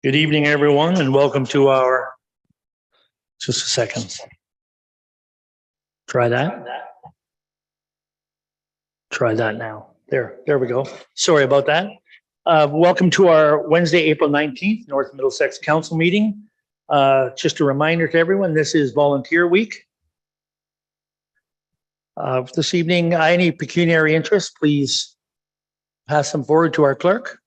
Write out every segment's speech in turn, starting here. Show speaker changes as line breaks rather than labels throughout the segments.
Good evening, everyone, and welcome to our, just a second. Try that. Try that now. There we go. Sorry about that. Welcome to our Wednesday, April 19th, North Middlesex Council meeting. Just a reminder to everyone, this is volunteer week. This evening, any pecuniary interest, please pass them forward to our clerk.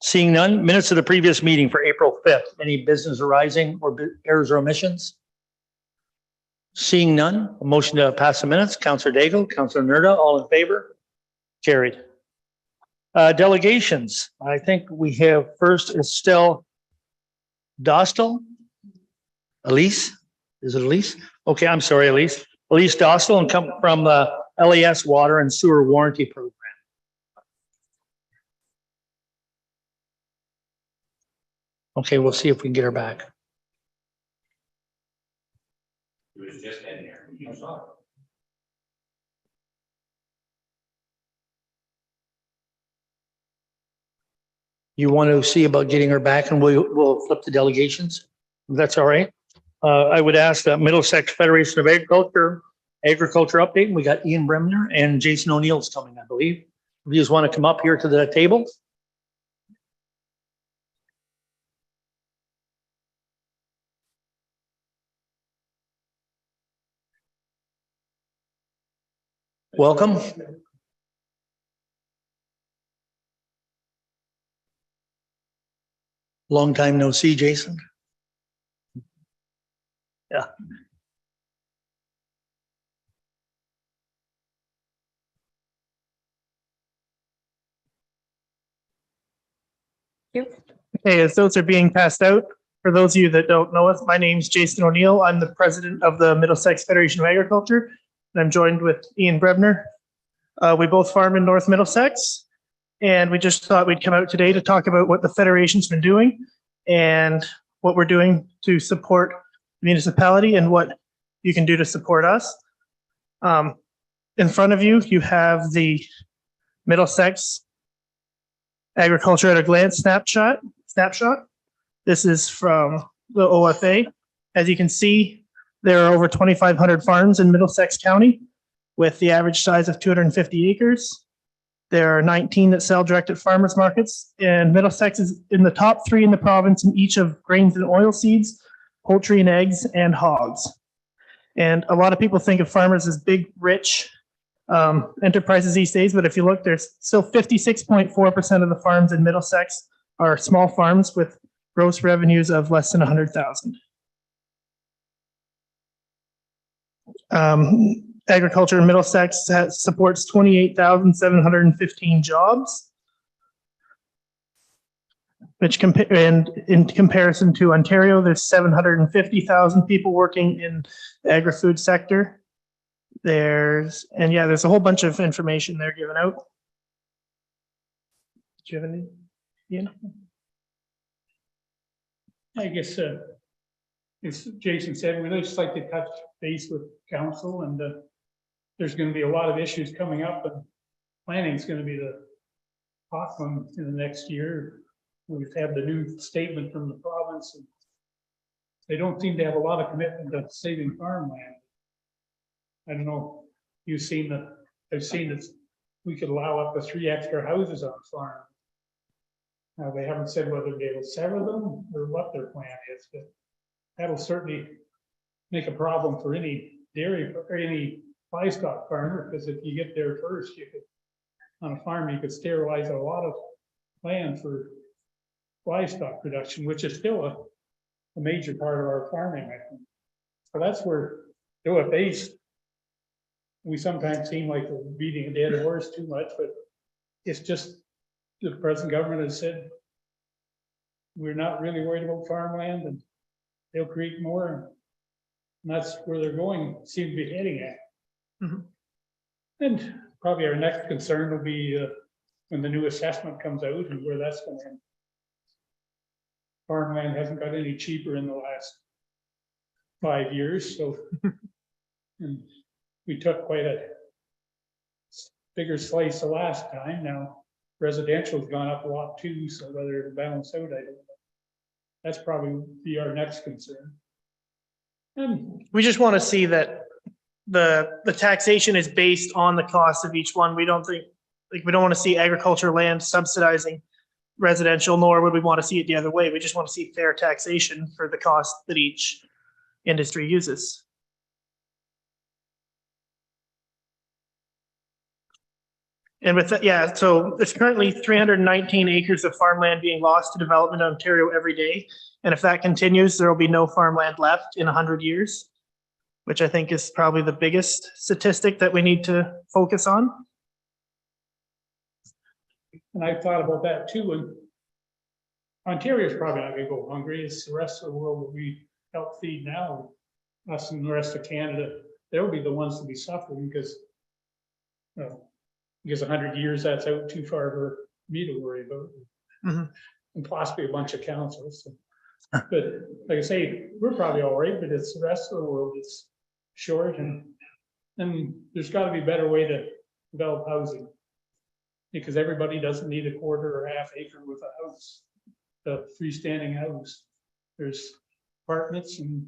Seeing none, minutes of the previous meeting for April 5th. Any business arising or errors or omissions? Seeing none, a motion to pass the minutes. Councillor Daigle, Councillor Nerda, all in favor? Carried. Delegations. I think we have first Estelle Dostal. Elise? Is it Elise? Okay, I'm sorry, Elise. Elise Dostal, and come from the LAS Water and Sewer Warranty Program. Okay, we'll see if we can get her back.
He was just in here.
You want to see about getting her back, and we'll flip the delegations, if that's all right. I would ask that Middlesex Federation of Agriculture update. We got Ian Bremner and Jason O'Neill's coming, I believe. If you just want to come up here to the table. Welcome. Long time no see, Jason. Yeah.
Okay, as those are being passed out, for those of you that don't know us, my name's Jason O'Neill. I'm the president of the Middlesex Federation of Agriculture, and I'm joined with Ian Bremner. We both farm in North Middlesex, and we just thought we'd come out today to talk about what the Federation's been doing and what we're doing to support the municipality and what you can do to support us. In front of you, you have the Middlesex Agriculture at a Glance snapshot. This is from the OFA. As you can see, there are over 2,500 farms in Middlesex County with the average size of 250 acres. There are 19 that sell direct at farmers markets, and Middlesex is in the top 3 in the province in each of grains and oilseeds, poultry and eggs, and hogs. And a lot of people think of farmers as big, rich enterprises these days, but if you look, there's still 56.4% of the farms in Middlesex are small farms with gross revenues of less than 100,000. Agriculture in Middlesex supports 28,715 jobs, which in comparison to Ontario, there's 750,000 people working in the agri-food sector. There's a whole bunch of information there given out. Do you have any? Yeah.
I guess, as Jason said, we'd just like to touch base with council, and there's going to be a lot of issues coming up, and planning is going to be the hot one in the next year. We've had the new statement from the province, and they don't seem to have a lot of commitment to saving farmland. I don't know, I've seen that we could allow up to 3 extra houses on farm. Now, they haven't said whether they will sever them or what their plan is, but that'll certainly make a problem for any dairy or any livestock farmer, because if you get there first, you could, on a farm, you could sterilize a lot of land for livestock production, which is still a major part of our farming, I think. So that's where OFA's, we sometimes seem like we're beating a dead horse too much, but it's just the present government has said we're not really worried about farmland, and they'll create more, and that's where they're going, seem to be heading at.
Mm-hmm.
And probably our next concern will be when the new assessment comes out and where that's going to end. Farmland hasn't got any cheaper in the last 5 years, so and we took quite a bigger slice the last time. Now residential's gone up a lot too, so whether it'll balance out, I don't know. That's probably be our next concern. And
We just want to see that the taxation is based on the cost of each one. We don't think, like, we don't want to see agriculture land subsidizing residential, nor would we want to see it the other way. We just want to see fair taxation for the cost that each industry uses. And with that, yeah, so there's currently 319 acres of farmland being lost to development in Ontario every day. And if that continues, there will be no farmland left in 100 years, which I think is probably the biggest statistic that we need to focus on.
And I thought about that too, and Ontario's probably not gonna go hungry, it's the rest of the world that we help feed now. Us and the rest of Canada, they'll be the ones to be suffering because, well, because 100 years, that's out too far for me to worry about.
Mhm.
And possibly a bunch of councils. So. But like I say, we're probably all right, but it's the rest of the world that's short, and there's gotta be a better way to develop housing. Because everybody doesn't need a quarter or half acre with a house, a freestanding house. There's apartments, and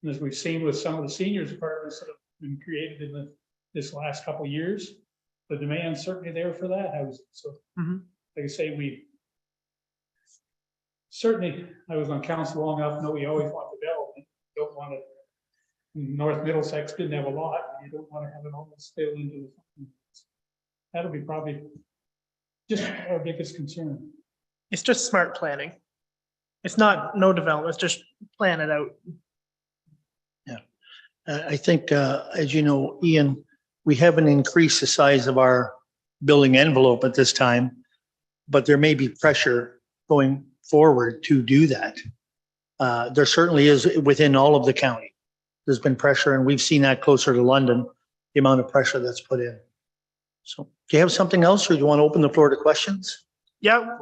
as we've seen with some of the seniors apartments that have been created in this last couple of years, the demand's certainly there for that housing. So like I say, we certainly, I was on council long enough to know we always want development. Don't want to, North Middlesex didn't have a lot. You don't want to have it almost spill into the, that'll be probably just our biggest concern.
It's just smart planning. It's not no development, it's just plan it out.
I think, as you know, Ian, we haven't increased the size of our building envelope at this time, but there may be pressure going forward to do that. There certainly is within all of the county. There's been pressure, and we've seen that closer to London, the amount of pressure that's put in. So do you have something else, or do you want to open the floor to questions?
Yeah,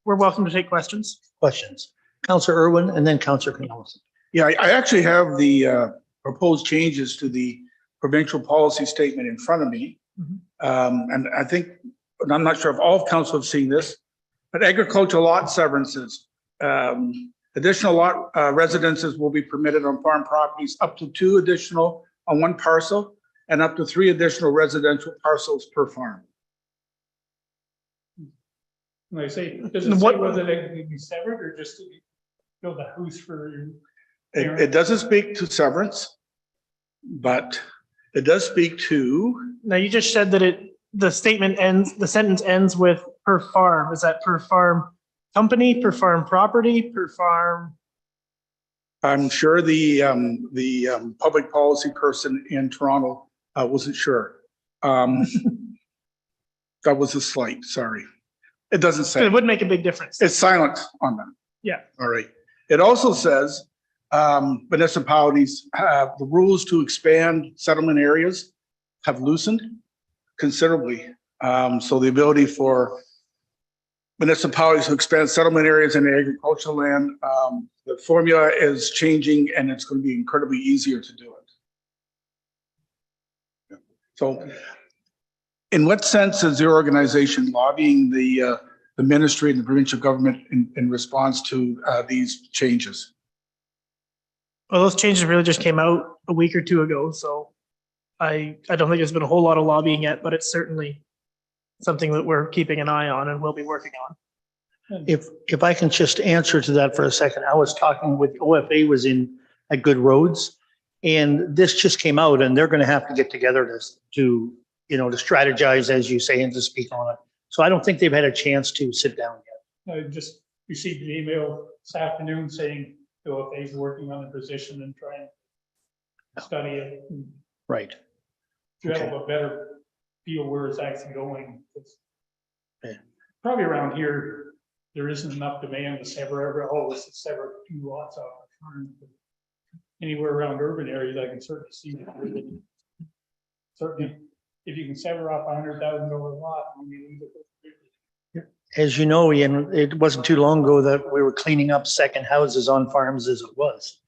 we're welcome to take questions.
Questions. Councillor Irwin and then Councillor Canellis.
Yeah, I actually have the proposed changes to the provincial policy statement in front of me. And I think, and I'm not sure if all of council have seen this, but agricultural lot severances. Additional lot residences will be permitted on farm properties, up to 2 additional on one parcel and up to 3 additional residential parcels per farm.
Like I say, does it say whether they can be severed or just to build a house for your parents?
It doesn't speak to severance, but it does speak to,
Now, you just said that the sentence ends with per farm. Is that per farm company, per farm property, per farm?
I'm sure the public policy person in Toronto wasn't sure. That was a slight, sorry. It doesn't say.
It would make a big difference.
It's silent on that.
Yeah.
All right. It also says municipalities have the rules to expand settlement areas have loosened considerably. So the ability for municipalities to expand settlement areas in agricultural land, the formula is changing, and it's going to be incredibly easier to do it. So in what sense is your organization lobbying the ministry and the provincial government in response to these changes?
Well, those changes really just came out a week or 2 ago, so I don't think there's been a whole lot of lobbying yet, but it's certainly something that we're keeping an eye on and will be working on.
If I can just answer to that for a second, I was talking with OFA was in at Good Roads, and this just came out, and they're going to have to get together to strategize, as you say, and to speak on it. So I don't think they've had a chance to sit down yet.
I just received an email this afternoon saying the OFA is working on the position and trying to study it. And
Right.
to have
Okay.
a better feel where it's actually going.
Okay.
Probably around here, there isn't enough demand to sever sever 2 lots off the farm. Anywhere around urban areas, I can certainly see that. Certainly, if you can sever off $100,000 lot, when you leave it.
As you know, Ian, it wasn't too long ago that we were cleaning up second houses on farms as it was.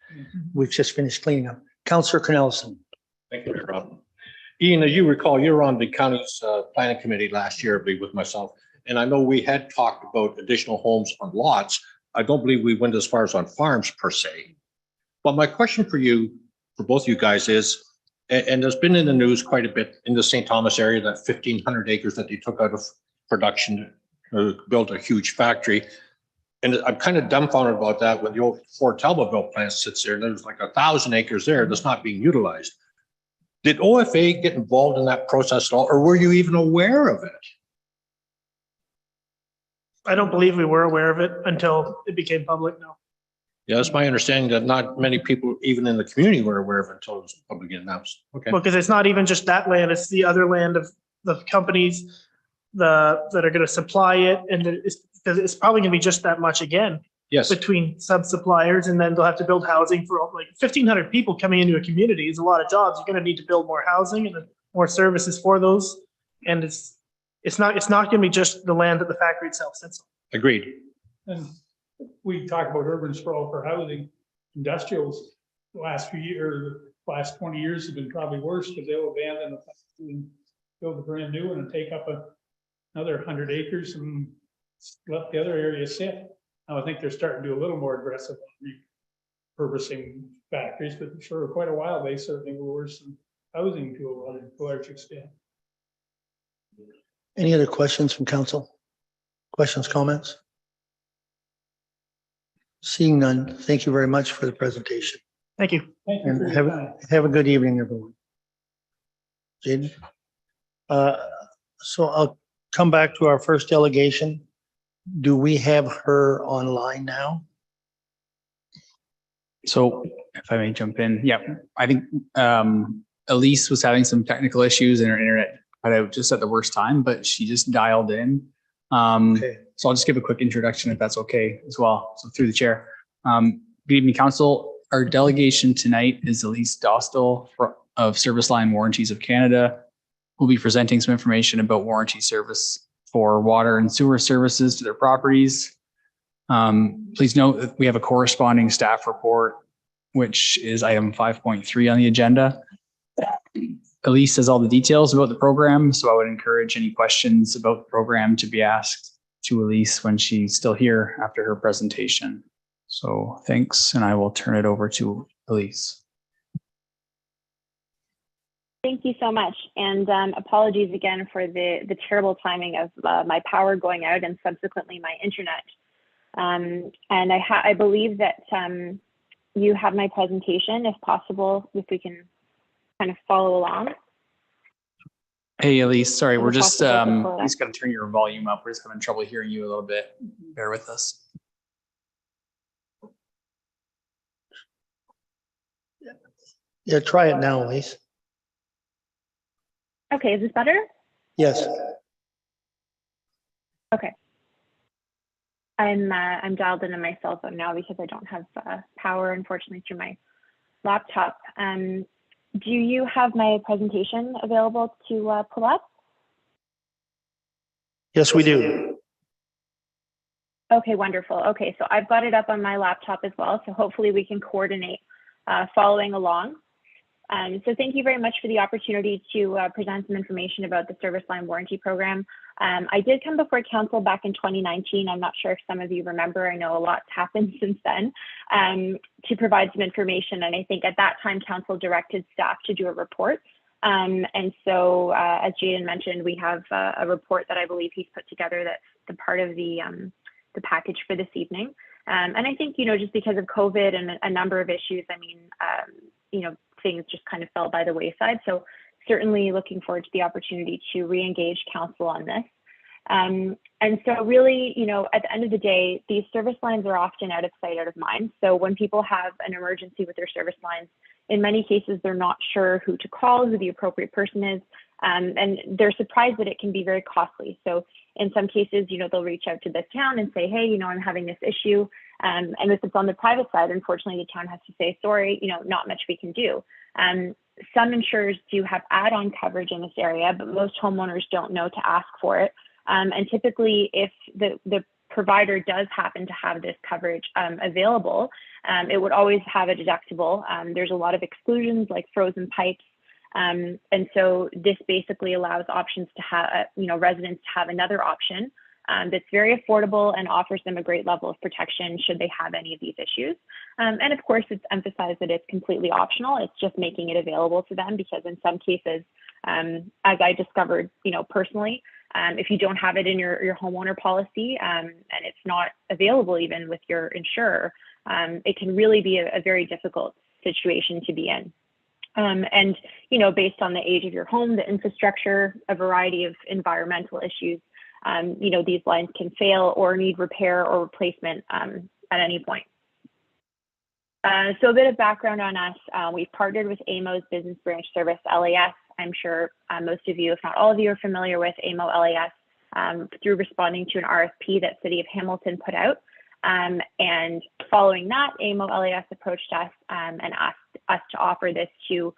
We've just finished cleaning up. Councillor Canellis.
Thank you, Mayor Rob. Ian, as you recall, you were on the county's planning committee last year, I believe, with myself. And I know we had talked about additional homes on lots I don't believe we went as far as on farms per se. But my question for you, for both you guys is, and there's been in the news quite a bit in the St. Thomas area, that 1,500 acres that they took out of production to build a huge factory. And I'm kind of dumbfounded about that when the old Fort Talbotville plant sits there and there's like 1,000 acres there that's not being utilized. Did OFA get involved in that process at all, or were you even aware of it?
I don't believe we were aware of it until it became public, no.
Yeah, that's my understanding that not many people, even in the community, were aware of it until it was publicly announced. Okay.
Because it's not even just that land, it's the other land of the companies that are gonna supply it, and because it's probably gonna be just that much again
Yes.
between sub-suppliers, and then they'll have to build housing for like 1,500 people coming into a community is a lot of jobs. You're gonna need to build more housing and more services for those. And it's not gonna be just the land that the factory itself sits on.
Agreed.
And we talk about urban sprawl for housing, industrials, the last few years, last 20 years have been probably worse because they'll abandon the factory and build a brand new one and take up another 100 acres and let the other area sit. Now, I think they're starting to do a little more aggressive on repurposing factories, but for quite a while, they certainly were worse than housing to a large extent.
Any other questions from council? Questions, comments? Seeing none, thank you very much for the presentation.
Thank you.
Thank you for
And
your time.
have a good evening, everyone. Jaden? So I'll come back to our first delegation. Do we have her online now?
So if I may jump in, yeah, I think Elise was having some technical issues and her internet cut out just at the worst time, but she just dialed in.
Okay.
So I'll just give a quick introduction if that's okay as well. So through the chair. Good evening, council. Our delegation tonight is Elise Dostal of Service Line Warranties of Canada. We'll be presenting some information about warranty service for water and sewer services to their properties. Please note that we have a corresponding staff report, which is item 5.3 on the agenda. Elise has all the details about the program, so I would encourage any questions about the program to be asked to Elise when she's still here after her presentation. So thanks, and I will turn it over to Elise.
Thank you so much. And apologies again for the terrible timing of my power going out and subsequently my internet. And I believe that you have my presentation, if possible, if we can kind of follow along.
Hey, Elise, sorry, we're just
Possible to pull it up.
just going to turn your volume up. We're just having trouble hearing you a little bit. Bear with us.
Yeah, try it now, Elise.
Okay, is this better?
Yes.
Okay. I'm dialed into my cell phone now because I don't have power, unfortunately, through my laptop. Do you have my presentation available to pull up?
Yes, we do.
Okay, wonderful. Okay, so I've got it up on my laptop as well, so hopefully we can coordinate following along. So thank you very much for the opportunity to present some information about the Service Line Warranty Program. I did come before council back in 2019. I'm not sure if some of you remember. I know a lot's happened since then, to provide some information. And I think at that time, council directed staff to do a report. And so as Jaden mentioned, we have a report that I believe he's put together that's the part of the package for this evening. And I think, you know, just because of COVID and a number of issues, I mean, you know, things just kind of fell by the wayside. So certainly looking forward to the opportunity to re-engage council on this. And so really, you know, at the end of the day, these service lines are often out of sight, out of mind. So when people have an emergency with their service lines, in many cases, they're not sure who to call, who the appropriate person is, and they're surprised that it can be very costly. So in some cases, you know, they'll reach out to the town and say, hey, you know, I'm having this issue. And if it's on the private side, unfortunately, the town has to say, sorry, you know, not much we can do. Some insurers do have add-on coverage in this area, but most homeowners don't know to ask for it. And typically, if the provider does happen to have this coverage available, it would always have a deductible. There's a lot of exclusions like frozen pipes. And so this basically allows options to have, you know, residents to have another option that's very affordable and offers them a great level of protection should they have any of these issues. And of course, it's emphasized that it's completely optional. It's just making it available to them because in some cases, as I discovered, personally, if you don't have it in your homeowner policy and it's not available even with your insurer, it can really be a very difficult situation to be in. And, based on the age of your home, the infrastructure, a variety of environmental issues, these lines can fail or need repair or replacement at any point. So a bit of background on us. We've partnered with AMO's Business Branch Service, LAS. I'm sure most of you, if not all of you, are familiar with AMO LAS through responding to an RFP that City of Hamilton put out. And following that, AMO LAS approached us and asked us to offer this to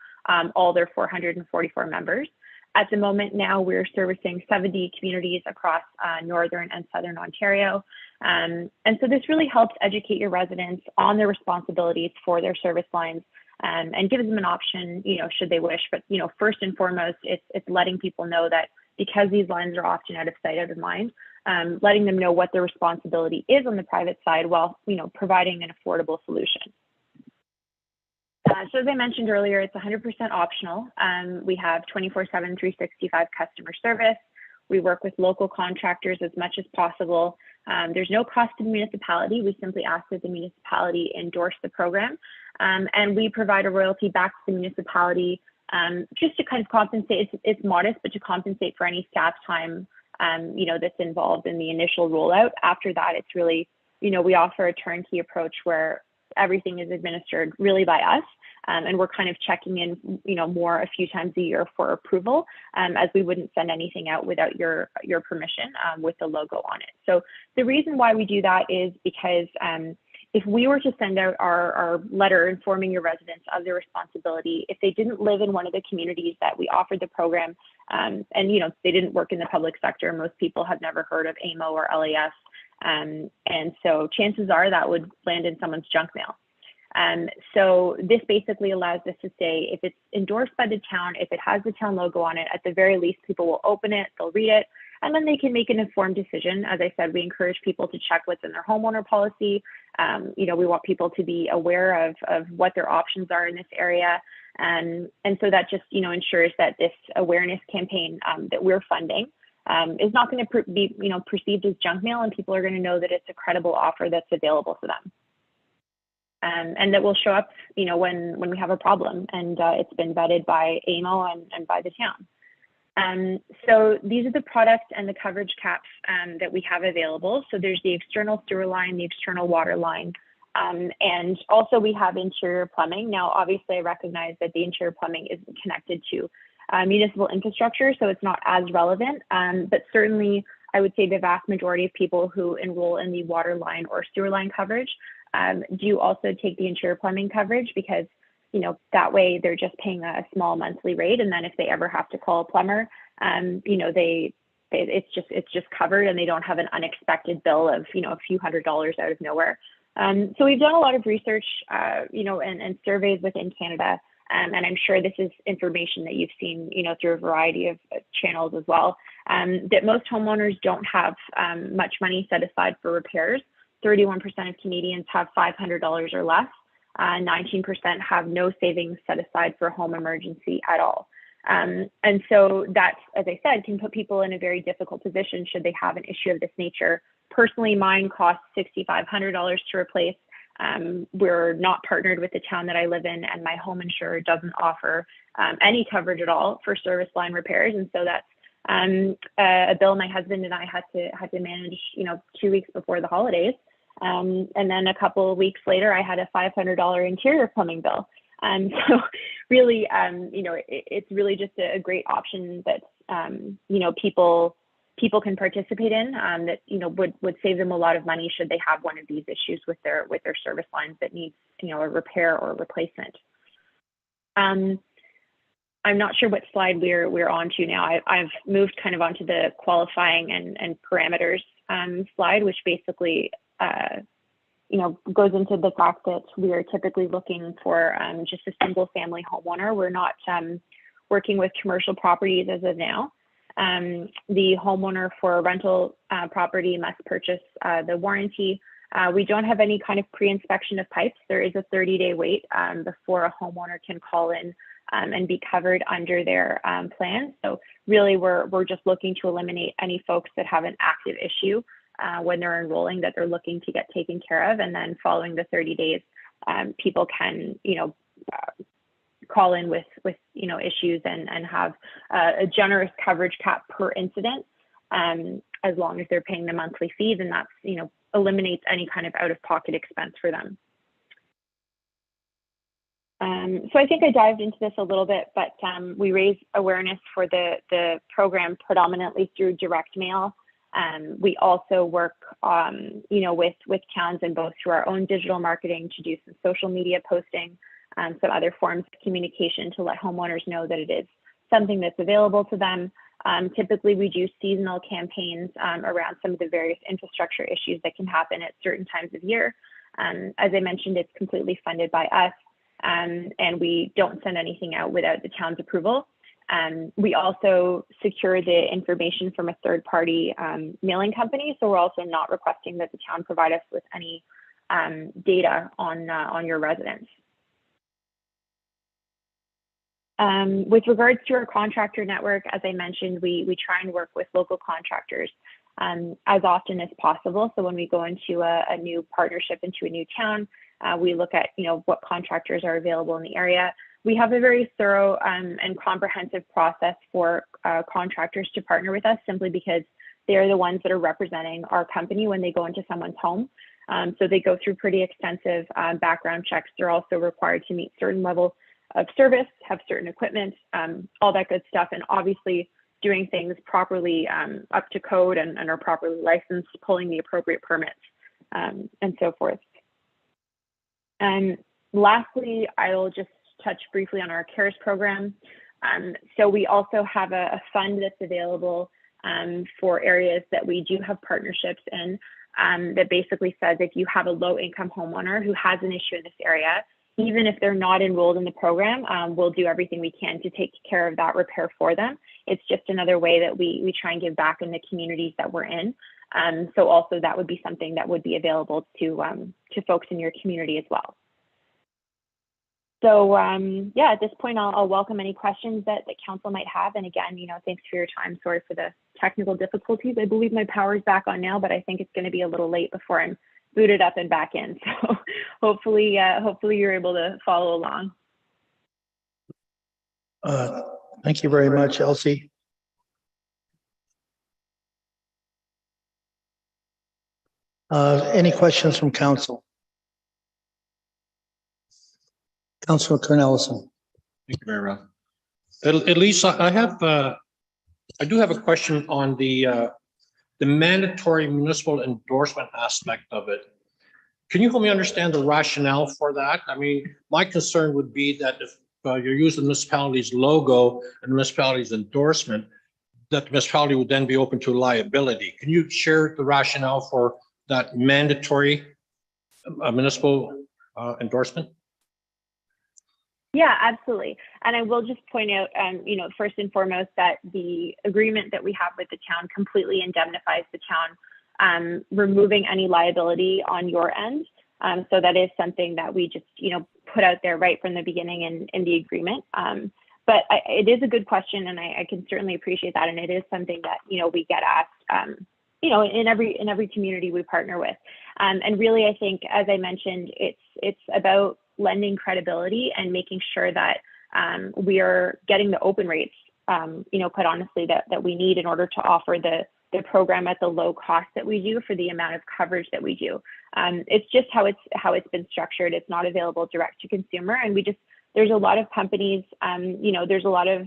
all their 444 members. At the moment now, we're servicing 70 communities across Northern and Southern Ontario. And so this really helps educate your residents on their responsibilities for their service lines and gives them an option, should they wish. But, first and foremost, it's letting people know that because these lines are often out of sight, out of mind, letting them know what their responsibility is on the private side while, providing an affordable solution. So as I mentioned earlier, it's 100% optional. We have 24/7, 365 customer service. We work with local contractors as much as possible. There's no cost to the municipality. We simply ask that the municipality endorse the program. And we provide a royalty back to the municipality just to kind of compensate. It's modest, but to compensate for any staff time, that's involved in the initial rollout. After that, it's really, we offer a turnkey approach where everything is administered really by us. And we're kind of checking in, more a few times a year for approval, as we wouldn't send anything out without your permission with the logo on it. So the reason why we do that is because if we were to send out our letter informing your residents of their responsibility, if they didn't live in one of the communities that we offered the program, and they didn't work in the public sector, most people have never heard of AMO or LAS. And so chances are that would land in someone's junk mail. So this basically allows us to say, if it's endorsed by the town, if it has the town logo on it, at the very least, people will open it, they'll read it, and then they can make an informed decision. As I said, we encourage people to check what's in their homeowner policy. We want people to be aware of what their options are in this area. And so that just, ensures that this awareness campaign that we're funding is not going to be, perceived as junk mail, and people are going to know that it's a credible offer that's available to them. And that will show up, when we have a problem, and it's been vetted by AMO and by the town. So these are the products and the coverage caps that we have available. So there's the external sewer line, the external water line, and also we have interior plumbing. Now, obviously, I recognize that the interior plumbing isn't connected to municipal infrastructure, so it's not as relevant, but certainly I would say the vast majority of people who enroll in the water line or sewer line coverage do also take the interior plumbing coverage, because that way they're just paying a small monthly rate, and then if they ever have to call a plumber, it's just covered, and they don't have an unexpected bill of a few $100s out of nowhere. So we've done a lot of research, and surveys within Canada, and I'm sure this is information that you've seen, through a variety of channels as well, that most homeowners don't have much money set aside for repairs. 31% of Canadians have $500 or less. 19% have no savings set aside for a home emergency at all. And so that, as I said, can put people in a very difficult position should they have an issue of this nature. Personally, mine costs $6,500 to replace. We're not partnered with the town that I live in, and my home insurer doesn't offer any coverage at all for service line repairs. And so that's a bill my husband and I had to manage, 2 weeks before the holidays. And then a couple of weeks later, I had a $500 interior plumbing bill. So really, it's really just a great option that, people can participate in, that, would save them a lot of money should they have one of these issues with their service lines that needs, a repair or replacement. I'm not sure what slide we're on to now. I've moved kind of onto the qualifying and parameters slide, which basically goes into the fact that we are typically looking for just a single family homeowner. We're not working with commercial properties as of now. The homeowner for a rental property must purchase the warranty. We don't have any kind of pre-inspection of pipes. There is a 30-day wait before a homeowner can call in and be covered under their plan. So really, we're just looking to eliminate any folks that have an active issue when they're enrolling that they're looking to get taken care of. And then following the 30 days, people can, call in with issues and have a generous coverage cap per incident, as long as they're paying the monthly fees, and that's, eliminates any kind of out-of-pocket expense for them. So I think I dived into this a little bit, but we raise awareness for the program predominantly through direct mail. We also work, with towns and both through our own digital marketing to do some social media posting, some other forms of communication to let homeowners know that it is something that's available to them. Typically, we do seasonal campaigns around some of the various infrastructure issues that can happen at certain times of year. As I mentioned, it's completely funded by us, and we don't send anything out without the town's approval. We also secure the information from a third-party mailing company, so we're also not requesting that the town provide us with any data on your residents. With regards to our contractor network, as I mentioned, we try and work with local contractors as often as possible. So when we go into a new partnership into a new town, we look at what contractors are available in the area. We have a very thorough and comprehensive process for contractors to partner with us, simply because they're the ones that are representing our company when they go into someone's home. So they go through pretty extensive background checks. They're also required to meet certain levels of service, have certain equipment, all that good stuff, and obviously doing things properly up to code and are properly licensed, pulling the appropriate permits, and so forth. And lastly, I will just touch briefly on our CARES program. So we also have a fund that's available for areas that we do have partnerships in, that basically says if you have a low-income homeowner who has an issue in this area, even if they're not enrolled in the program, we'll do everything we can to take care of that repair for them. It's just another way that we try and give back in the communities that we're in. So also that would be something that would be available to folks in your community as well. So yeah, at this point, I'll welcome any questions that council might have. And again, thanks for your time. Sorry for the technical difficulties. I believe my power is back on now, but I think it's going to be a little late before I'm booted up and back in. So hopefully you're able to follow along.
Thank you very much, Elsie. Any questions from council? Councilor Cornelison.
Thank you very much. At least I do have a question on the mandatory municipal endorsement aspect of it. Can you help me understand the rationale for that? I mean, my concern would be that if you're using the municipality's logo and the municipality's endorsement, that the municipality would then be open to liability. Can you share the rationale for that mandatory municipal endorsement?
Yeah, absolutely. And I will just point out, first and foremost, that the agreement that we have with the town completely indemnifies the town, removing any liability on your end. So that is something that we just, put out there right from the beginning in the agreement. But it is a good question, and I can certainly appreciate that. And it is something that, we get asked, in every community we partner with. And really, I think, as I mentioned, it's about lending credibility and making sure that we are getting the open rates, quite honestly, that we need in order to offer the program at the low cost that we do for the amount of coverage that we do. It's just how it's been structured. It's not available direct to consumer, and there's a lot of companies, there's a lot of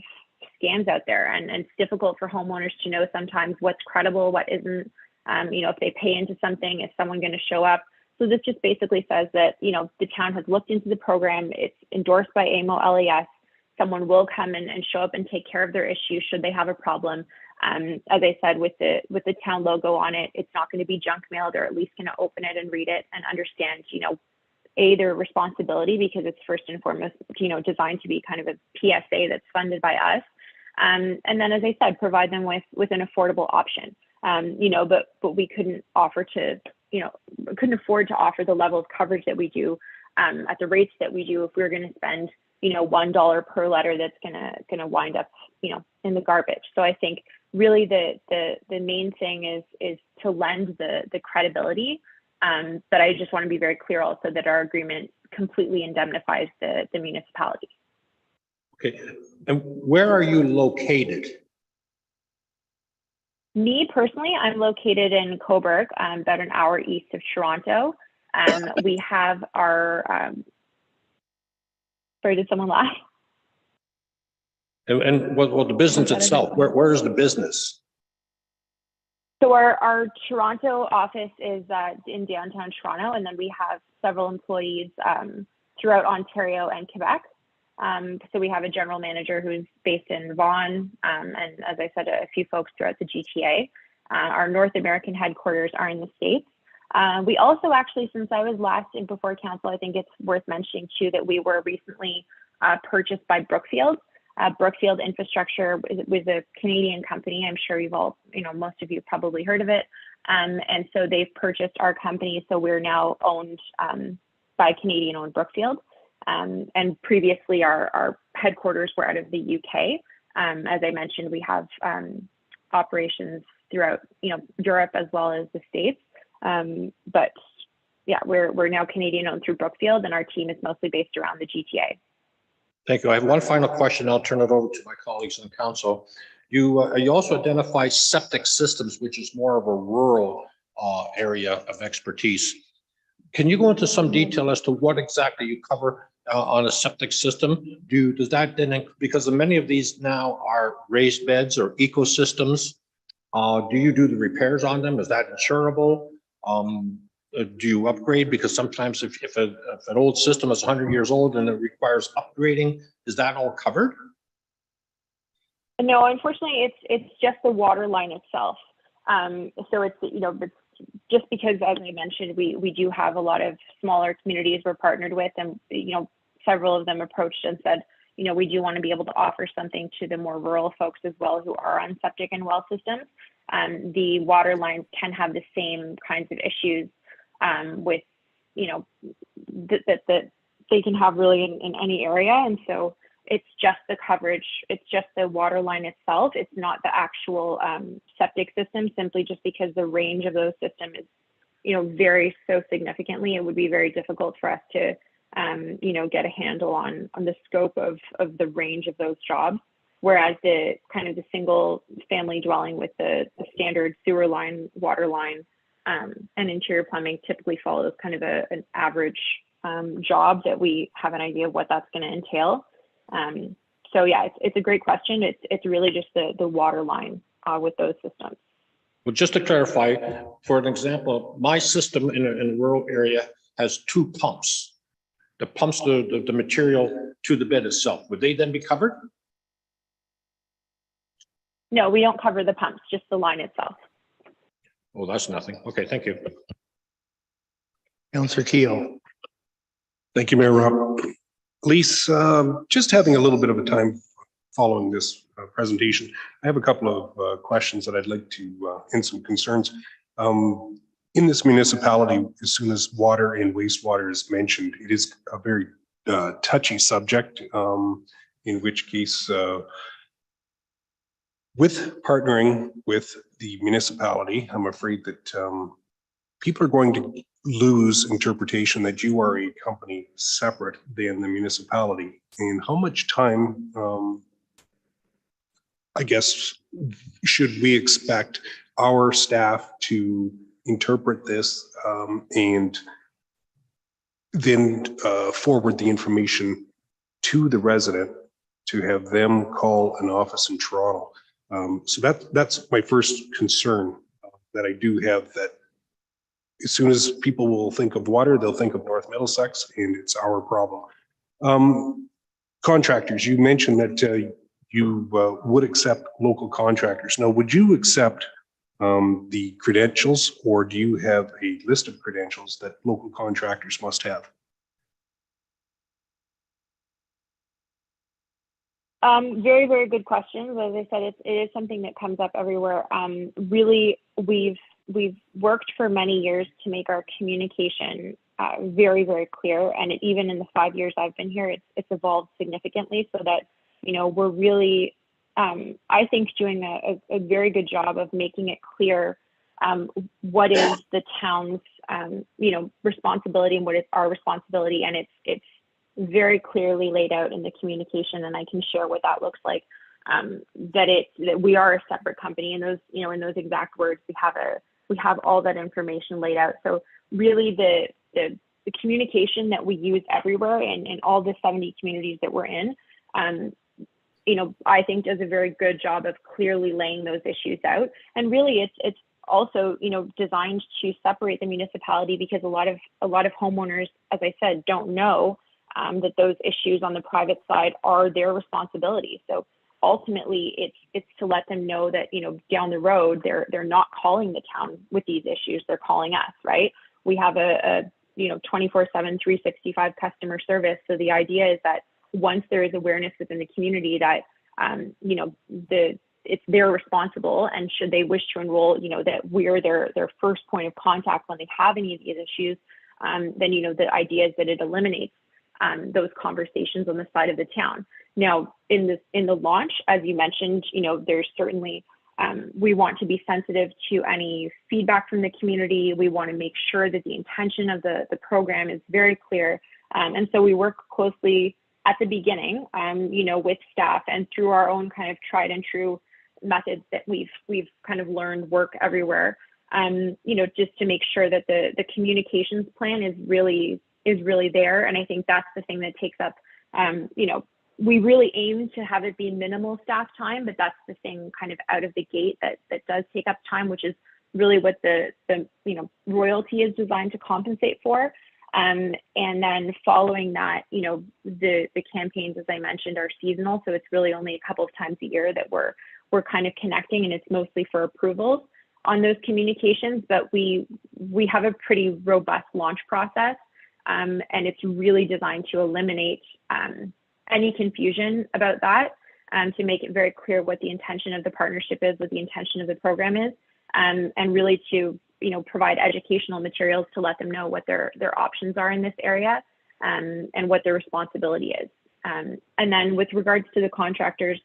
scams out there, and it's difficult for homeowners to know sometimes what's credible, what isn't. If they pay into something, is someone going to show up? So this just basically says that, the town has looked into the program. It's endorsed by AMO LAS. Someone will come and show up and take care of their issue should they have a problem. As I said, with the town logo on it, it's not going to be junk mail. They're at least going to open it and read it and understand, their responsibility, because it's first and foremost, designed to be kind of a PSA that's funded by us. And then, as I said, provide them with an affordable option. But we couldn't afford to offer the level of coverage that we do at the rates that we do if we were going to spend, $1 per letter that's gonna wind up, in the garbage. So I think really the main thing is to lend the credibility. But I just want to be very clear also that our agreement completely indemnifies the municipality.
Okay, and where are you located?
Me personally, I'm located in Cobourg, about an hour east of Toronto. We have our, sorry, did someone laugh?
And what the business itself, where is the business?
So our Toronto office is in downtown Toronto, and then we have several employees throughout Ontario and Quebec. So we have a general manager who's based in Vaughan, and as I said, a few folks throughout the GTA. Our North American headquarters are in the States. We also actually, since I was last in before council, I think it's worth mentioning too that we were recently purchased by Brookfield. Brookfield Infrastructure was a Canadian company. I'm sure you've all, most of you probably heard of it. And so they've purchased our company. So we're now owned by Canadian-owned Brookfield. And previously our headquarters were out of the UK. As I mentioned, we have operations throughout, Europe as well as the States. But yeah, we're now Canadian-owned through Brookfield, and our team is mostly based around the GTA.
Thank you. I have one final question. I'll turn it over to my colleagues on council. You also identify septic systems, which is more of a rural area of expertise. Can you go into some detail as to what exactly you cover on a septic system? Does that then, because many of these now are raised beds or ecosystems, do you do the repairs on them? Is that insurable? Do you upgrade? Because sometimes if an old system is 100 years old and it requires upgrading, is that all covered?
No, unfortunately, it's just the water line itself. So it's, just because, as I mentioned, we do have a lot of smaller communities we're partnered with, and several of them approached and said, we do want to be able to offer something to the more rural folks as well who are on septic and well systems. The water lines can have the same kinds of issues with, that they can have really in any area. And so it's just the coverage, it's just the water line itself. It's not the actual septic system, simply just because the range of those systems is, varies so significantly. It would be very difficult for us to, get a handle on the scope of the range of those jobs. Whereas the kind of the single family dwelling with the standard sewer line, water line, and interior plumbing typically follows kind of an average job that we have an idea of what that's going to entail. So yeah, it's a great question. It's really just the water line with those systems.
Well, just to clarify, for an example, my system in a rural area has 2 pumps. The pumps the material to the bed itself. Would they then be covered?
No, we don't cover the pumps, just the line itself.
Oh, that's nothing. Okay, thank you.
Councillor Keogh.
Thank you, Mayor Rob. Lise, just having a little bit of a time following this presentation, I have a couple of questions that I'd like to, and some concerns. In this municipality, as soon as water and wastewater is mentioned, it is a very touchy subject, in which case, with partnering with the municipality, I'm afraid that people are going to lose interpretation that you are a company separate than the municipality. And how much time, I guess, should we expect our staff to interpret this and then forward the information to the resident to have them call an office in Toronto? So that's my first concern that I do have, that as soon as people will think of water, they'll think of North Middlesex, and it's our problem. Contractors, you mentioned that you would accept local contractors. Now, would you accept the credentials, or do you have a list of credentials that local contractors must have?
Very, very good questions. As I said, it is something that comes up everywhere. Really, we've worked for many years to make our communication very, very clear. And even in the 5 years I've been here, it's evolved significantly so that, we're really, I think, doing a very good job of making it clear what is the town's, responsibility and what is our responsibility. And it's very clearly laid out in the communication, and I can share what that looks like. That we are a separate company, and those, in those exact words, we have all that information laid out. So really, the communication that we use everywhere and in all the 70 communities that we're in, I think does a very good job of clearly laying those issues out. And really, it's also, designed to separate the municipality, because a lot of homeowners, as I said, don't know that those issues on the private side are their responsibility. So ultimately, it's to let them know that, down the road, they're not calling the town with these issues, they're calling us, right? We have a 24/7, 365 customer service. So the idea is that once there is awareness within the community that, it's they're responsible, and should they wish to enroll, that we're their first point of contact when they have any of these issues, then, the idea is that it eliminates those conversations on the side of the town. Now, in the launch, as you mentioned, there's certainly, we want to be sensitive to any feedback from the community. We want to make sure that the intention of the program is very clear. And so we work closely at the beginning, with staff and through our own kind of tried and true methods that we've kind of learned work everywhere, just to make sure that the communications plan is really there. And I think that's the thing that takes up, we really aim to have it be minimal staff time, but that's the thing kind of out of the gate that does take up time, which is really what the royalty is designed to compensate for. And then following that, the campaigns, as I mentioned, are seasonal. So it's really only a couple of times a year that we're kind of connecting, and it's mostly for approvals on those communications. But we have a pretty robust launch process. And it's really designed to eliminate any confusion about that, to make it very clear what the intention of the partnership is, what the intention of the program is, and really to provide educational materials to let them know what their options are in this area, and what their responsibility is. And then with regards to the contractors,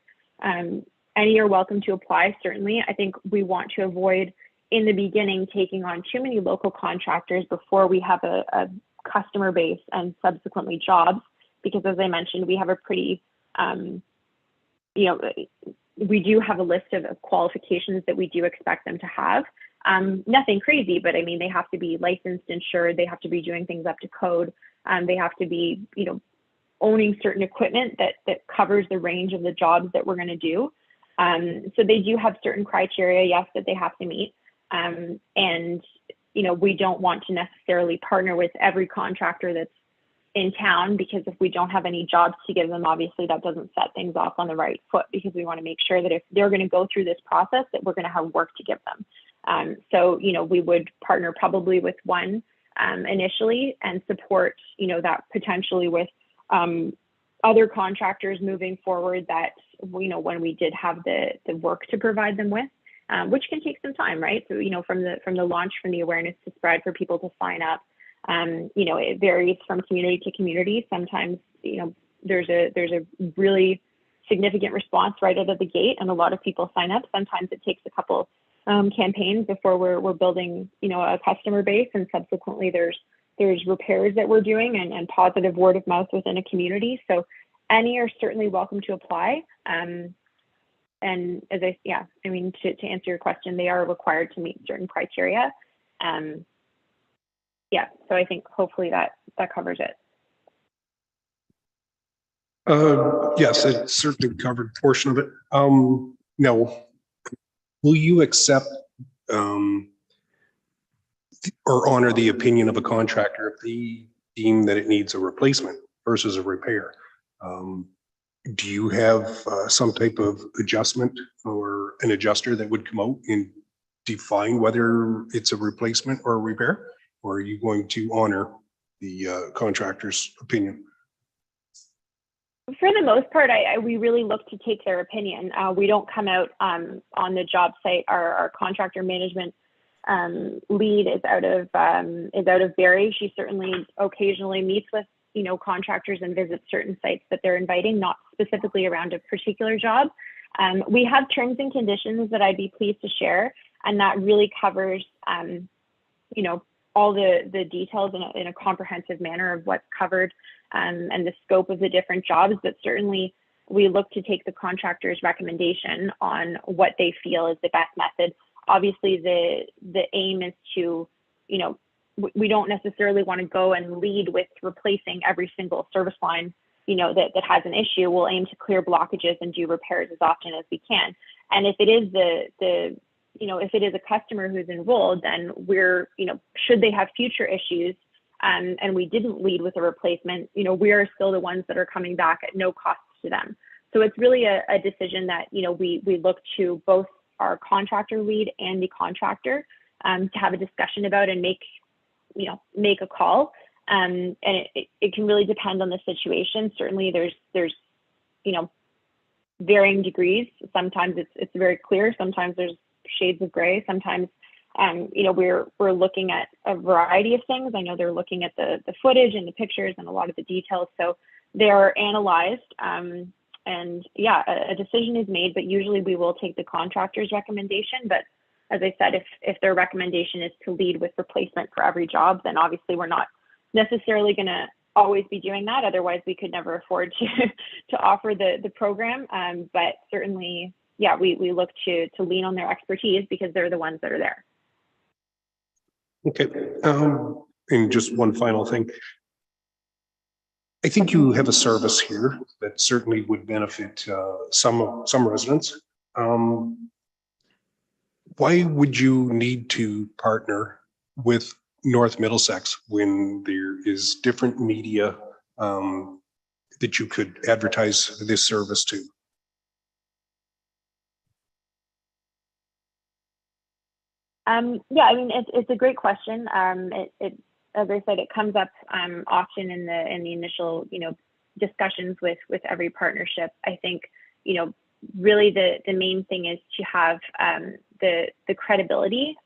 any are welcome to apply, certainly. I think we want to avoid in the beginning taking on too many local contractors before we have a customer base and subsequently jobs, because as I mentioned, we have a pretty, we do have a list of qualifications that we do expect them to have. Nothing crazy, but I mean, they have to be licensed, insured, they have to be doing things up to code. They have to be, owning certain equipment that covers the range of the jobs that we're going to do. So they do have certain criteria, yes, that they have to meet. And, we don't want to necessarily partner with every contractor that's in town, because if we don't have any jobs to give them, obviously that doesn't set things off on the right foot, because we want to make sure that if they're going to go through this process, that we're going to have work to give them. So, we would partner probably with one initially, and support, that potentially with other contractors moving forward that, when we did have the work to provide them with, which can take some time, right? So, from the launch, from the awareness to spread, for people to sign up, it varies from community to community. Sometimes, there's a really significant response right out of the gate, and a lot of people sign up. Sometimes it takes a couple campaigns before we're building, a customer base, and subsequently there's repairs that we're doing and positive word of mouth within a community. So any are certainly welcome to apply. And as to answer your question, they are required to meet certain criteria. So I think hopefully that covers it.
Yes, it certainly covered a portion of it. Now, will you accept or honor the opinion of a contractor if they deem that it needs a replacement versus a repair? Do you have some type of adjustment or an adjuster that would come out and define whether it's a replacement or a repair? Or are you going to honor the contractor's opinion?
For the most part, we really look to take their opinion. We don't come out on the job site. Our contractor management lead is out of Barrie. She certainly occasionally meets with contractors and visits certain sites that they're inviting, not specifically around a particular job. We have terms and conditions that I'd be pleased to share, and that really covers all the details in a comprehensive manner of what's covered and the scope of the different jobs. But certainly we look to take the contractor's recommendation on what they feel is the best method. Obviously, the aim is to, we don't necessarily want to go and lead with replacing every single service line, that has an issue. We'll aim to clear blockages and do repairs as often as we can. And if it is if it is a customer who's enrolled, then we're, should they have future issues and we didn't lead with a replacement, we are still the ones that are coming back at no cost to them. So it's really a decision that, we look to both our contractor lead and the contractor to have a discussion about and make a call. And it can really depend on the situation. Certainly there's varying degrees. Sometimes it's very clear. Sometimes there's shades of gray. Sometimes, we're looking at a variety of things. I know they're looking at the footage and the pictures and a lot of the details. So they are analyzed. And yeah, a decision is made, but usually we will take the contractor's recommendation. But as I said, if their recommendation is to lead with replacement for every job, then obviously we're not necessarily going to always be doing that. Otherwise, we could never afford to offer the program. But certainly, yeah, we look to lean on their expertise because they're the ones that are there.
Okay. And just one final thing. I think you have a service here that certainly would benefit some residents. Why would you need to partner with North Middlesex when there is different media that you could advertise this service to?
Yeah, I mean, it's a great question. As I said, it comes up often in the initial, discussions with every partnership. I think, really the main thing is to have the credibility,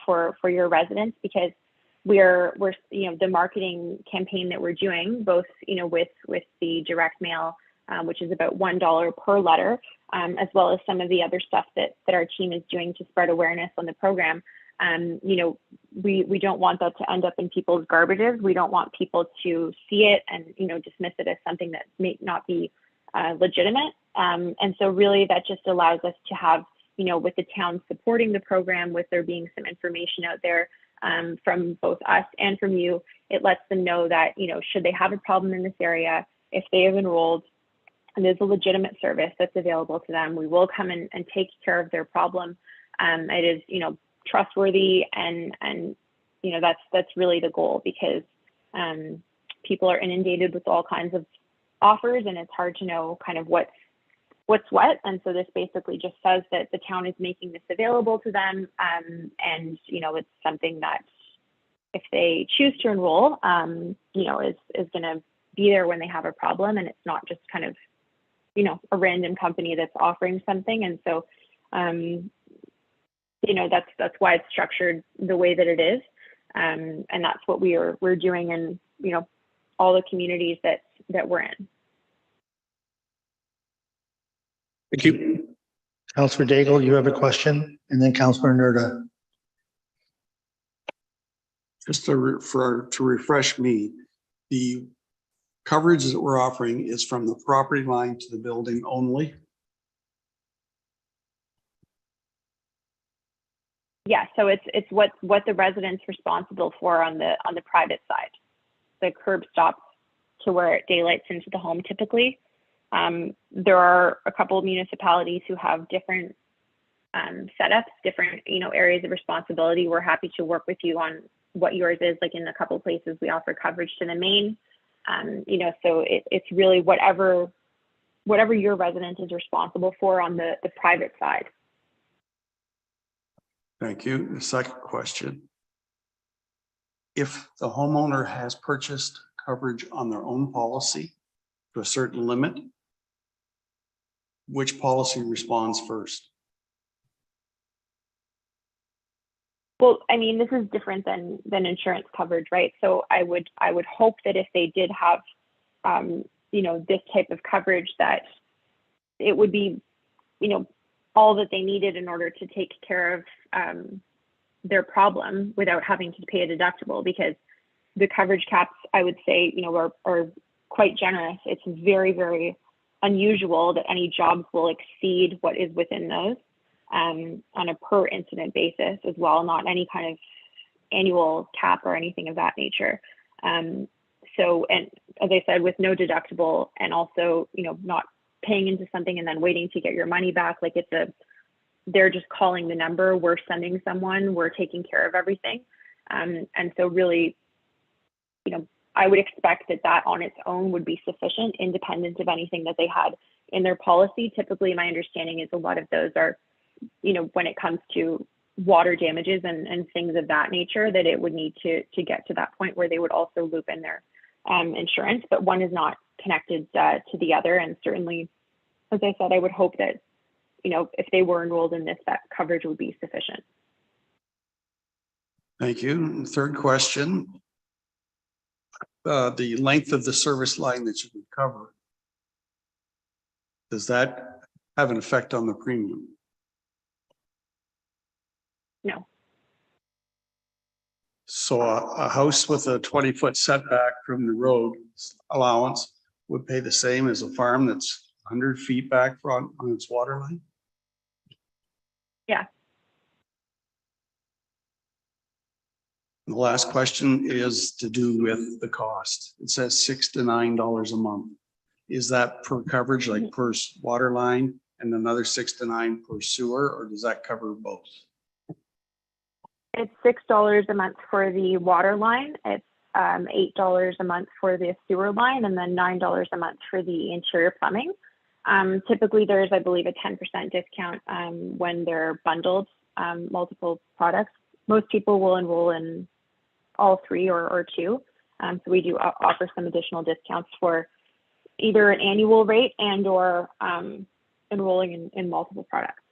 for your residents, because we're the marketing campaign that we're doing, both, with the direct mail, which is about $1 per letter, as well as some of the other stuff that our team is doing to spread awareness on the program. We don't want that to end up in people's garbages. We don't want people to see it and, dismiss it as something that may not be legitimate. And so really that just allows us to have, with the town supporting the program, with there being some information out there from both us and from you, it lets them know that, should they have a problem in this area, if they have enrolled, and there's a legitimate service that's available to them, we will come and take care of their problem. It is, trustworthy and that's really the goal, because people are inundated with all kinds of offers and it's hard to know kind of what's what. And so this basically just says that the town is making this available to them. And, it's something that if they choose to enroll, is going to be there when they have a problem. And it's not just kind of, a random company that's offering something. And so, that's why it's structured the way that it is. And that's what we're doing in, all the communities that we're in.
Thank you.
Councillor Daigle, you have a question, and then Councillor Nerda.
Just to refresh me, the coverage that we're offering is from the property line to the building only.
Yeah, so it's what the resident's responsible for on the private side. The curb stops to where it daylights into the home typically. There are a couple of municipalities who have different setups, different areas of responsibility. We're happy to work with you on what yours is. Like in a couple of places, we offer coverage to the main. So it's really whatever your resident is responsible for on the private side.
Thank you. The second question. If the homeowner has purchased coverage on their own policy, to a certain limit, which policy responds first?
Well, I mean, this is different than insurance coverage, right? So I would hope that if they did have, you know, this type of coverage, that it would be, you know, all that they needed in order to take care of their problem without having to pay a deductible, because the coverage caps, I would say, you know, are quite generous. It's very, very unusual that any jobs will exceed what is within those on a per incident basis as well, not any kind of annual cap or anything of that nature. So, and as I said, with no deductible, and also, you know, not paying into something and then waiting to get your money back, like they're just calling the number, we're sending someone, we're taking care of everything. And so really, you know, I would expect that on its own would be sufficient, independent of anything that they had in their policy. Typically, my understanding is a lot of those are, you know, when it comes to water damages and things of that nature, that it would need to get to that point where they would also loop in their insurance, but one is not connected to the other. And certainly, as I said, I would hope that, you know, if they were enrolled in this, that coverage would be sufficient.
Thank you. Third question. The length of the service line that you can cover, does that have an effect on the premium?
No.
So a house with a 20-foot setback from the road allowance would pay the same as a farm that's 100 feet back on its water line?
Yeah.
The last question is to do with the cost. It says $6 to $9 a month. Is that per coverage, like per water line, and another 6 to 9 per sewer, or does that cover both?
It's $6 a month for the water line. It's $8 a month for the sewer line, and then $9 a month for the interior plumbing. Typically, there's, I believe, a 10% discount when they're bundled, multiple products. Most people will enroll in all three or two. So we do offer some additional discounts for either an annual rate and or enrolling in multiple products.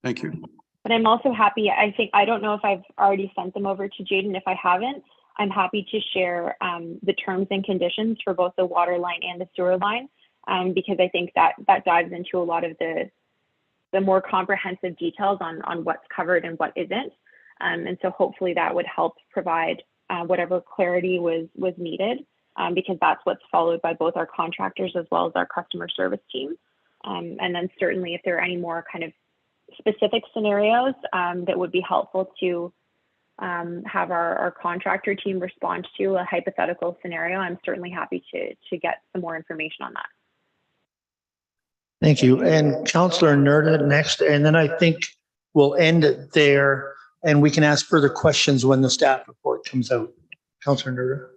Thank you.
But I'm also happy, I don't know if I've already sent them over to Jaden. If I haven't, I'm happy to share the terms and conditions for both the water line and the sewer line, because I think that dives into a lot of the more comprehensive details on what's covered and what isn't. And so hopefully that would help provide whatever clarity was needed, because that's what's followed by both our contractors as well as our customer service team. And then certainly if there are any more kind of specific scenarios that would be helpful to have our contractor team respond to a hypothetical scenario, I'm certainly happy to get some more information on that.
Thank you. And Councillor Nerda next, and then I think we'll end it there and we can ask further questions when the staff report comes out. Councillor Nerda.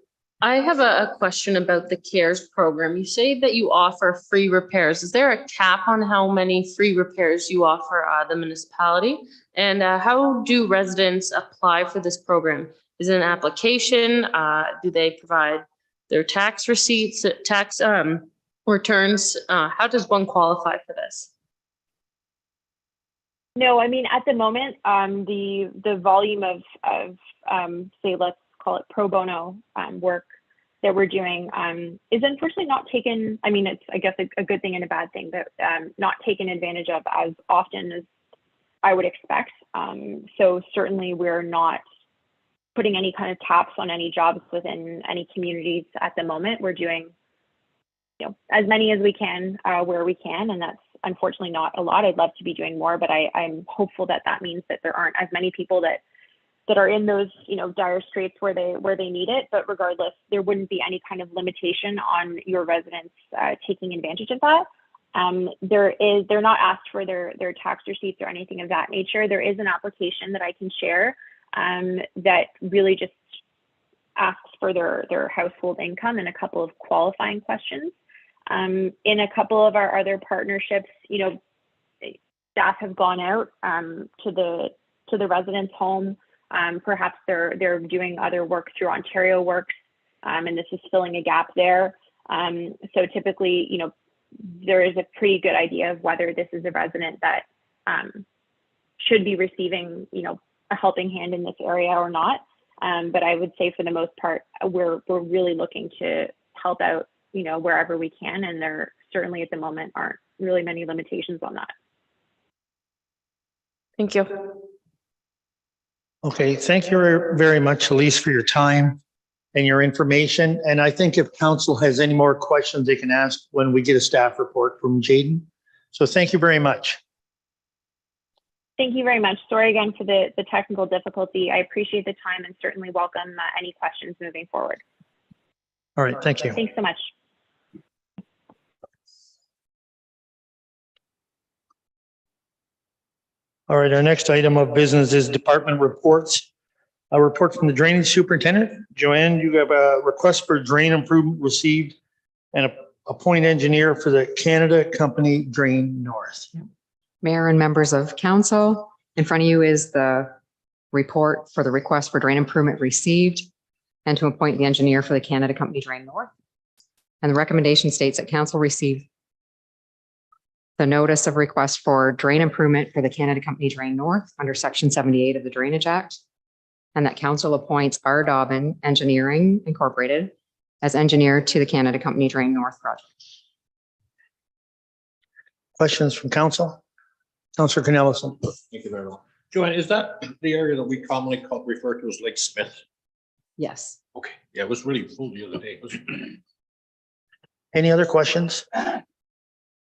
I have a question about the CARES program. You say that you offer free repairs. Is there a cap on how many free repairs you offer the municipality? And how do residents apply for this program? Is it an application? Do they provide their tax receipts, tax returns? How does one qualify for this?
No, I mean, at the moment, the volume of say, let's call it pro bono work that we're doing is unfortunately not taken. I mean, it's, I guess, a good thing and a bad thing, but not taken advantage of as often as I would expect. So certainly we're not putting any kind of caps on any jobs within any communities at the moment. We're doing, you know, as many as we can where we can, and that's unfortunately not a lot. I'd love to be doing more, but I'm hopeful that means that there aren't as many people that are in those, you know, dire straits where they need it. But regardless, there wouldn't be any kind of limitation on your residents taking advantage of that. They're not asked for their tax receipts or anything of that nature. There is an application that I can share that really just asks for their household income and a couple of qualifying questions. In a couple of our other partnerships, you know, staff have gone out to the resident's home. Perhaps they're doing other work through Ontario Works and this is filling a gap there. So typically, you know, there is a pretty good idea of whether this is a resident that should be receiving, you know, a helping hand in this area or not. But I would say for the most part, we're really looking to help out, you know, wherever we can. And there certainly at the moment aren't really many limitations on that.
Thank you.
Okay, thank you very much, Elise, for your time and your information. And I think if council has any more questions, they can ask when we get a staff report from Jaden. So thank you very much.
Thank you very much. Sorry again for the technical difficulty. I appreciate the time and certainly welcome any questions moving forward.
All right, thank you.
Thanks so much.
All right, our next item of business is department reports. A report from the drainage superintendent. Joanne, you have a request for drain improvement received and appoint engineer for the Canada Company Drain North.
Mayor and members of council, in front of you is the report for the request for drain improvement received and to appoint the engineer for the Canada Company Drain North. And the recommendation states that council received the notice of request for drain improvement for the Canada Company Drain North under Section 78 of the Drainage Act, and that council appoints R. Dobbin Engineering Incorporated as engineer to the Canada Company Drain North project.
Questions from council? Councillor Cornelison.
Thank you very much. Joanne, is that the area that we commonly refer to as Lake Smith?
Yes.
Okay, yeah, it was really full the other day.
Any other questions?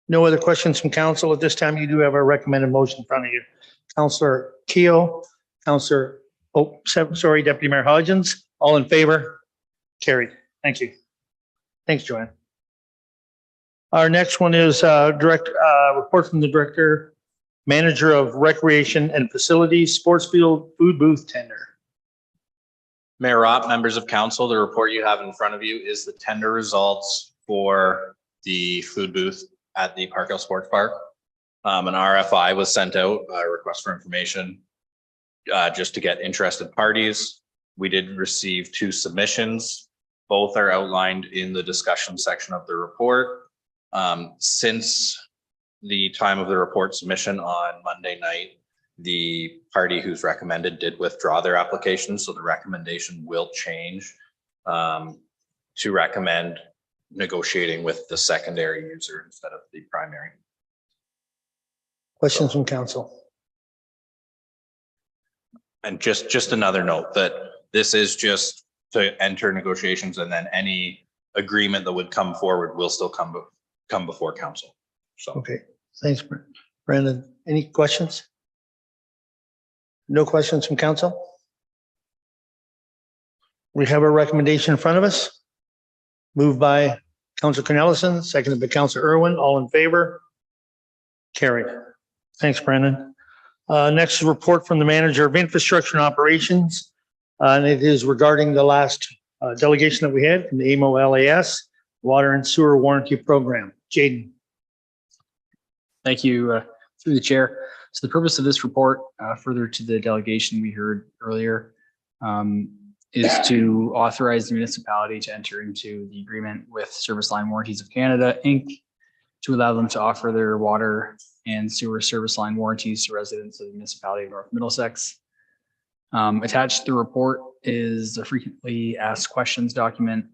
No other questions from council at this time. You do have a recommended motion in front of you. Councillor Keel, Councillor, Deputy Mayor Hodgins, all in favor? Carried. Thank you. Thanks, Joanne. Our next one is report from the Director, Manager of Recreation and Facilities, Sports Field Food Booth Tender.
Mayor Ropp, members of council, the report you have in front of you is the tender results for the food booth at the Park Hill Sports Park. An RFI was sent out, a request for information, just to get interested parties. We did receive 2 submissions. Both are outlined in the discussion section of the report. Since the time of the report submission on Monday night, the party who's recommended did withdraw their application. So the recommendation will change to recommend negotiating with the secondary user instead of the primary.
Questions from council?
And just another note that this is just to enter negotiations, and then any agreement that would come forward will still come before council. So.
Okay, thanks, Brandon. Any questions? No questions from council? We have a recommendation in front of us. Moved by Councillor Cornelison, seconded by Councillor Irwin. All in favor? Carried. Thanks, Brandon. Next is a report from the Manager of Infrastructure and Operations. And it is regarding the last delegation that we had from the AMO LAS Water and Sewer Warranty Program. Jaden.
Thank you, through the chair. So the purpose of this report, further to the delegation we heard earlier, is to authorize the municipality to enter into the agreement with Service Line Warranties of Canada, Inc., to allow them to offer their water and sewer service line warranties to residents of the municipality of North Middlesex. Attached to the report is a frequently asked questions document,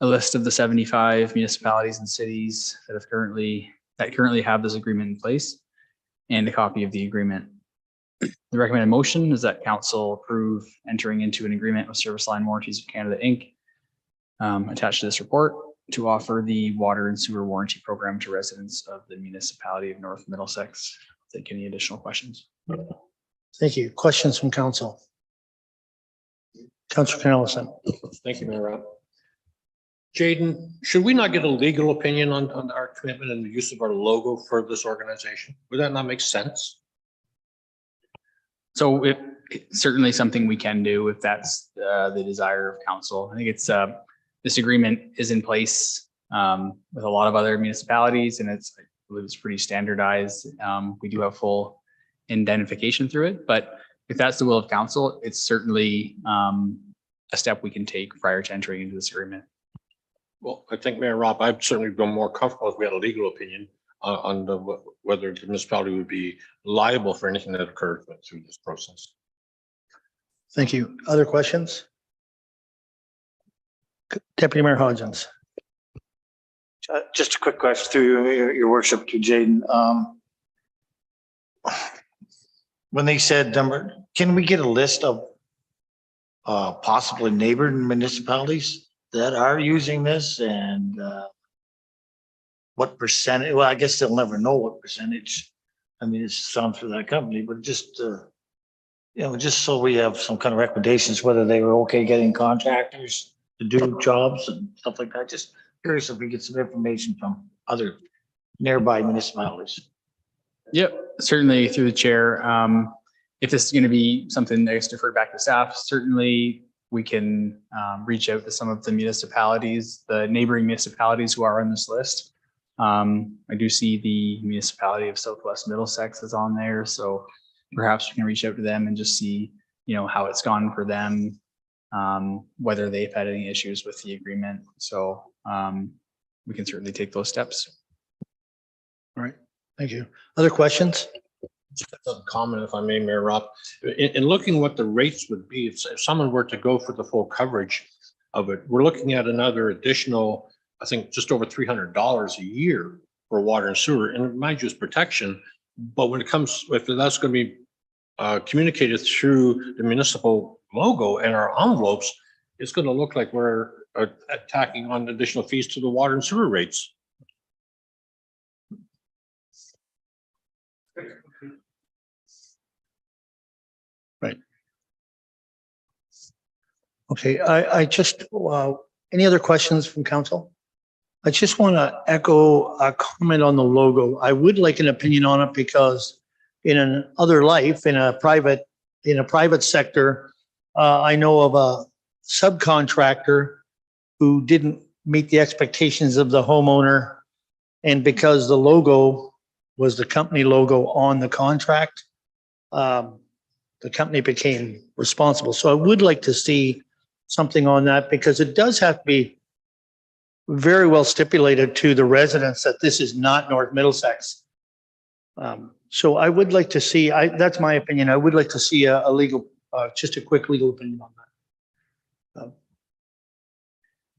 a list of the 75 municipalities and cities that currently have this agreement in place, and a copy of the agreement. The recommended motion is that council approve entering into an agreement with Service Line Warranties of Canada, Inc., attached to this report, to offer the water and sewer warranty program to residents of the municipality of North Middlesex. Take any additional questions.
Thank you. Questions from council? Councillor Cornelison.
Thank you, Mayor Ropp. Jaden, should we not get a legal opinion on our commitment and the use of our logo for this organization? Would that not make sense?
So it's certainly something we can do if that's the desire of council. I think it's this agreement is in place with a lot of other municipalities, and I believe it's pretty standardized. We do have full identification through it, but if that's the will of council, it's certainly a step we can take prior to entering into this agreement.
Well, I think Mayor Rob, I'd certainly be more comfortable if we had a legal opinion on whether the municipality would be liable for anything that occurred through this process.
Thank you. Other questions? Deputy Mayor Hodgins.
Just a quick question through your worship to Jaden. When they said number, can we get a list of possibly neighboring municipalities that are using this and what percentage? Well, I guess they'll never know what percentage. I mean, it's sound for that company, but just just so we have some kind of recommendations whether they were okay getting contractors to do jobs and stuff like that. Just curious if we get some information from other nearby municipalities.
Yep, certainly through the chair. If this is going to be something I guess deferred back to staff, certainly we can reach out to some of the municipalities, the neighboring municipalities who are on this list. I do see the municipality of Southwest Middlesex is on there, so perhaps we can reach out to them and just see, how it's gone for them, whether they've had any issues with the agreement. So we can certainly take those steps.
All right. Thank you. Other questions?
Just a comment, if I may, Mayor Rob. In looking what the rates would be, if someone were to go for the full coverage of it, we're looking at another additional, I think, just over $300 a year for water and sewer. And mind you, it's protection. But when it comes, if that's going to be communicated through the municipal logo and our envelopes, it's going to look like we're tacking on additional fees to the water and sewer rates.
Right. Okay, I just, any other questions from council? I just want to echo a comment on the logo. I would like an opinion on it because in another life, in a private sector, I know of a subcontractor who didn't meet the expectations of the homeowner. And because the logo was the company logo on the contract, the company became responsible. So I would like to see something on that because it does have to be very well stipulated to the residents that this is not North Middlesex. So I would like to see, that's my opinion. I would like to see a legal, just a quick legal opinion on that.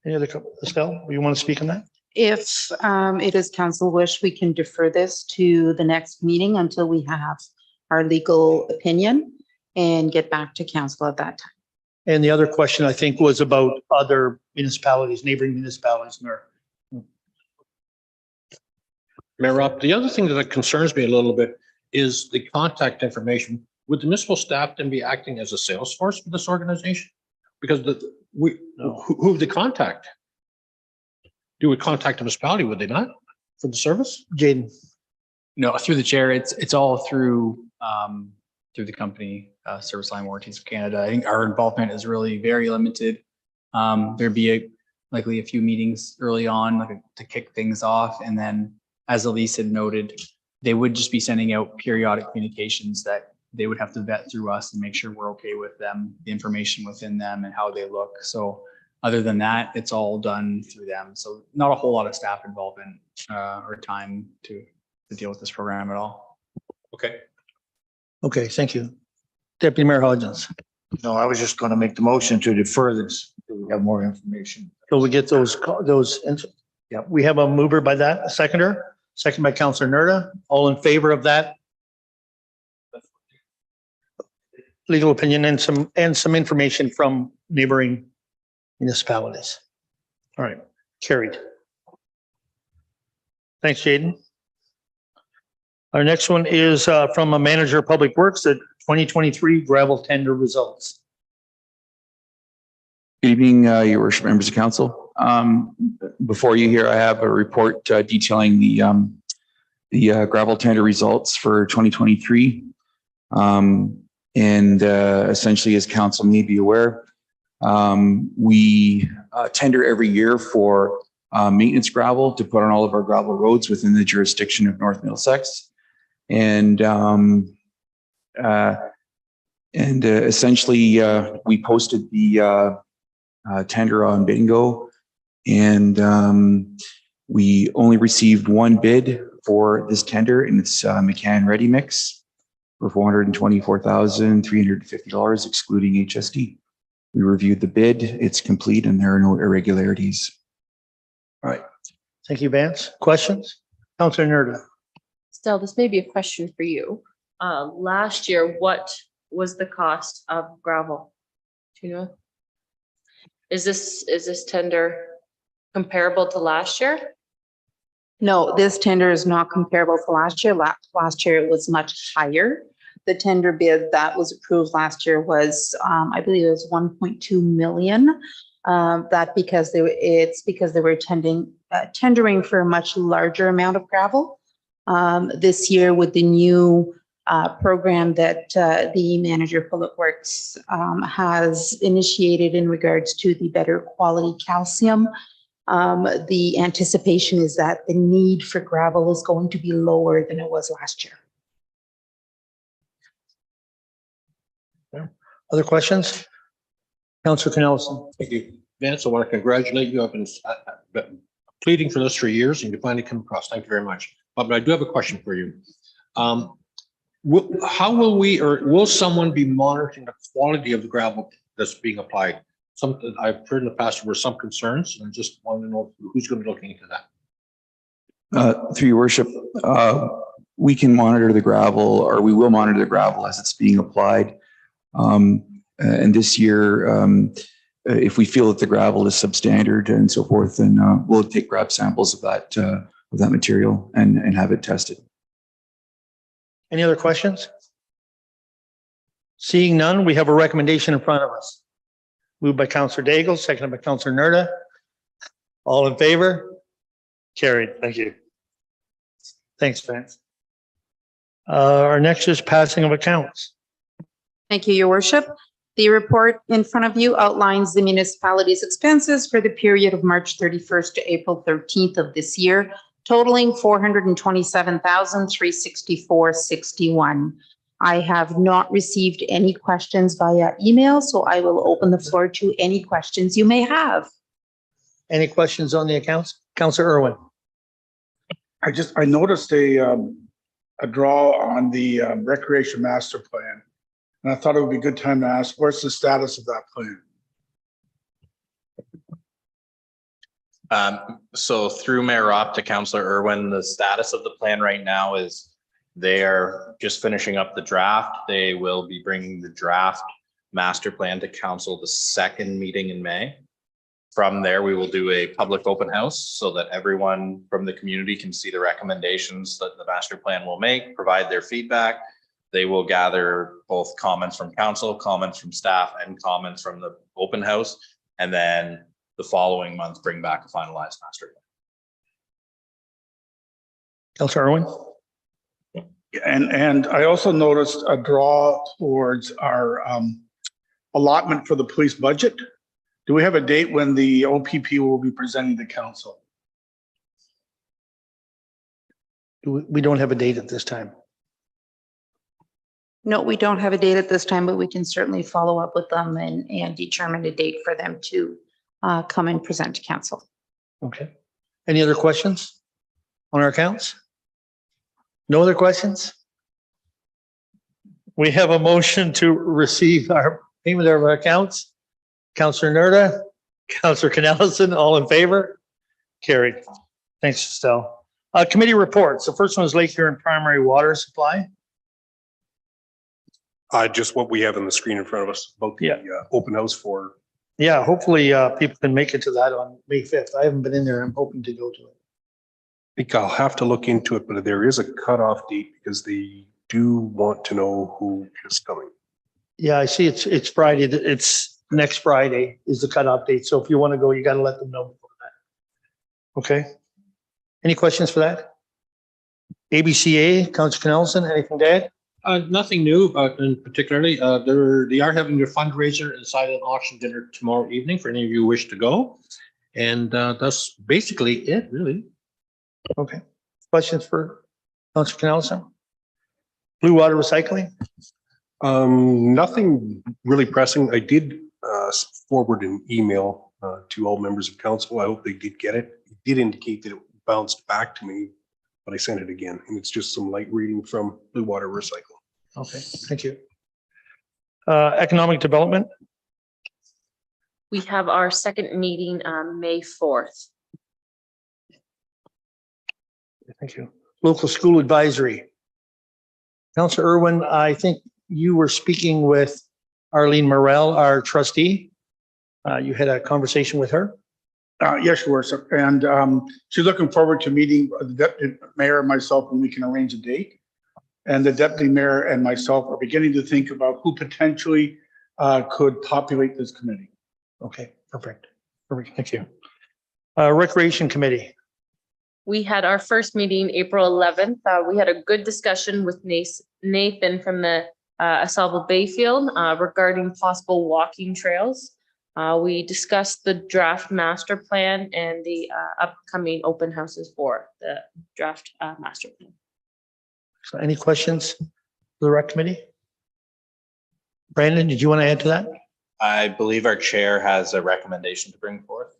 Any other, Estelle, you want to speak on that?
If it is council wish, we can defer this to the next meeting until we have our legal opinion and get back to council at that time.
And the other question I think was about other municipalities, neighboring municipalities.
Mayor Rob, the other thing that concerns me a little bit is the contact information. Would the municipal staff then be acting as a sales force for this organization? Because who would they contact? You would contact the municipality, would they not, for the service?
Jaden.
No, through the chair, it's all through the company, Service Line Warranties of Canada. I think our involvement is really very limited. There'd be likely a few meetings early on to kick things off. And then, as Elise had noted, they would just be sending out periodic communications that they would have to vet through us and make sure we're okay with them, the information within them and how they look. So other than that, it's all done through them. So not a whole lot of staff involvement or time to deal with this program at all.
Okay.
Okay, thank you. Deputy Mayor Hodgins.
No, I was just going to make the motion to defer this till we have more information.
So we get those, yeah, we have a mover by that, a seconder, second by Councillor Nerda. All in favor of that? Legal opinion and some information from neighboring municipalities. All right, carried. Thanks, Jaden. Our next one is from a manager of public works, the 2023 gravel tender results.
Good evening, your worship, members of council. Before you here, I have a report detailing the gravel tender results for 2023. And essentially, as council may be aware, we tender every year for maintenance gravel to put on all of our gravel roads within the jurisdiction of North Middlesex. And essentially, we posted the tender on bid and go. And we only received one bid for this tender, and it's McCann Ready Mix for $424,350, excluding HSD. We reviewed the bid. It's complete and there are no irregularities.
All right. Thank you, Vance. Questions? Councillor Nerda.
Stella, this may be a question for you. Last year, what was the cost of gravel? Do you know? Is this tender comparable to last year?
No, this tender is not comparable to last year. Last year it was much higher. The tender bid that was approved last year was, I believe it was 1.2 million. Because they were tendering for a much larger amount of gravel. This year with the new program that the manager of Public Works has initiated in regards to the better quality calcium, the anticipation is that the need for gravel is going to be lower than it was last year.
Other questions? Councillor Knellson.
Thank you. Vance, I want to congratulate you. I've been pleading for this for years and you finally come across. Thank you very much. But I do have a question for you. How will we, or will someone be monitoring the quality of the gravel that's being applied? Something I've heard in the past, there were some concerns, and I just want to know who's going to be looking into that.
Through your worship, we can monitor the gravel, or we will monitor the gravel as it's being applied. And this year, if we feel that the gravel is substandard and so forth, then we'll grab samples of that material and have it tested.
Any other questions? Seeing none, we have a recommendation in front of us. Moved by Councillor Daigle, seconded by Councillor Nerda. All in favor? Carried. Thank you. Thanks, Vance. Our next is passing of accounts.
Thank you, Your Worship. The report in front of you outlines the municipality's expenses for the period of March 31st to April 13th of this year, totaling $427,364.61. I have not received any questions via email, so I will open the floor to any questions you may have.
Any questions on the accounts? Councillor Irwin.
I noticed a draw on the recreation master plan. And I thought it would be a good time to ask, what's the status of that plan?
So through Mayor Opp to Councillor Irwin, the status of the plan right now is they are just finishing up the draft. They will be bringing the draft master plan to council the second meeting in May. From there, we will do a public open house so that everyone from the community can see the recommendations that the master plan will make, provide their feedback. They will gather both comments from council, comments from staff, and comments from the open house. And then the following month, bring back a finalized master plan.
Councillor Irwin.
And I also noticed a draw towards our allotment for the police budget. Do we have a date when the OPP will be presenting to council?
We don't have a date at this time.
No, we don't have a date at this time, but we can certainly follow up with them and determine a date for them to come and present to council.
Okay. Any other questions on our accounts? No other questions? We have a motion to receive our payment of our accounts. Councillor Nerda, Councillor Knellson, all in favor? Carried. Thanks, Estelle. Committee reports. The first one is Lake Huron Primary Water Supply.
Just what we have on the screen in front of us about the open house for.
Yeah, hopefully people can make it to that on May 5th. I haven't been in there. I'm hoping to go to it.
I think I'll have to look into it, but there is a cutoff date because they do want to know who is coming.
Yeah, I see it's Friday. It's next Friday is the cutoff date. So if you want to go, you got to let them know before that. Okay. Any questions for that? ABCA, Councillor Knellson, anything to add?
Nothing new, in particularly. They are having their fundraiser and silent auction dinner tomorrow evening for any of you who wish to go. And that's basically it, really.
Okay. Questions for Councillor Knellson? Blue water recycling?
Nothing really pressing. I did forward an email to all members of council. I hope they did get it. It did indicate that it bounced back to me, but I sent it again, and it's just some light reading from Blue Water Recycle.
Okay, thank you. Economic development,
We have our second meeting on May 4th.
thank you. Local school advisory. Councillor Irwin, I think you were speaking with Arlene Morel, our trustee. You had a conversation with her.
Yes, sure. So, and she's looking forward to meeting the deputy mayor and myself when we can arrange a date. And the deputy mayor and myself are beginning to think about who potentially could populate this committee.
Okay, perfect. Perfect, thank you. Recreation committee.
We had our first meeting April 11th. We had a good discussion with Nathan from the Asaba Bayfield regarding possible walking trails. We discussed the draft master plan and the upcoming open houses for the draft master plan.
So any questions for the rec committee? Brandon, did you want to add to that?
I believe our chair has a recommendation to bring forth.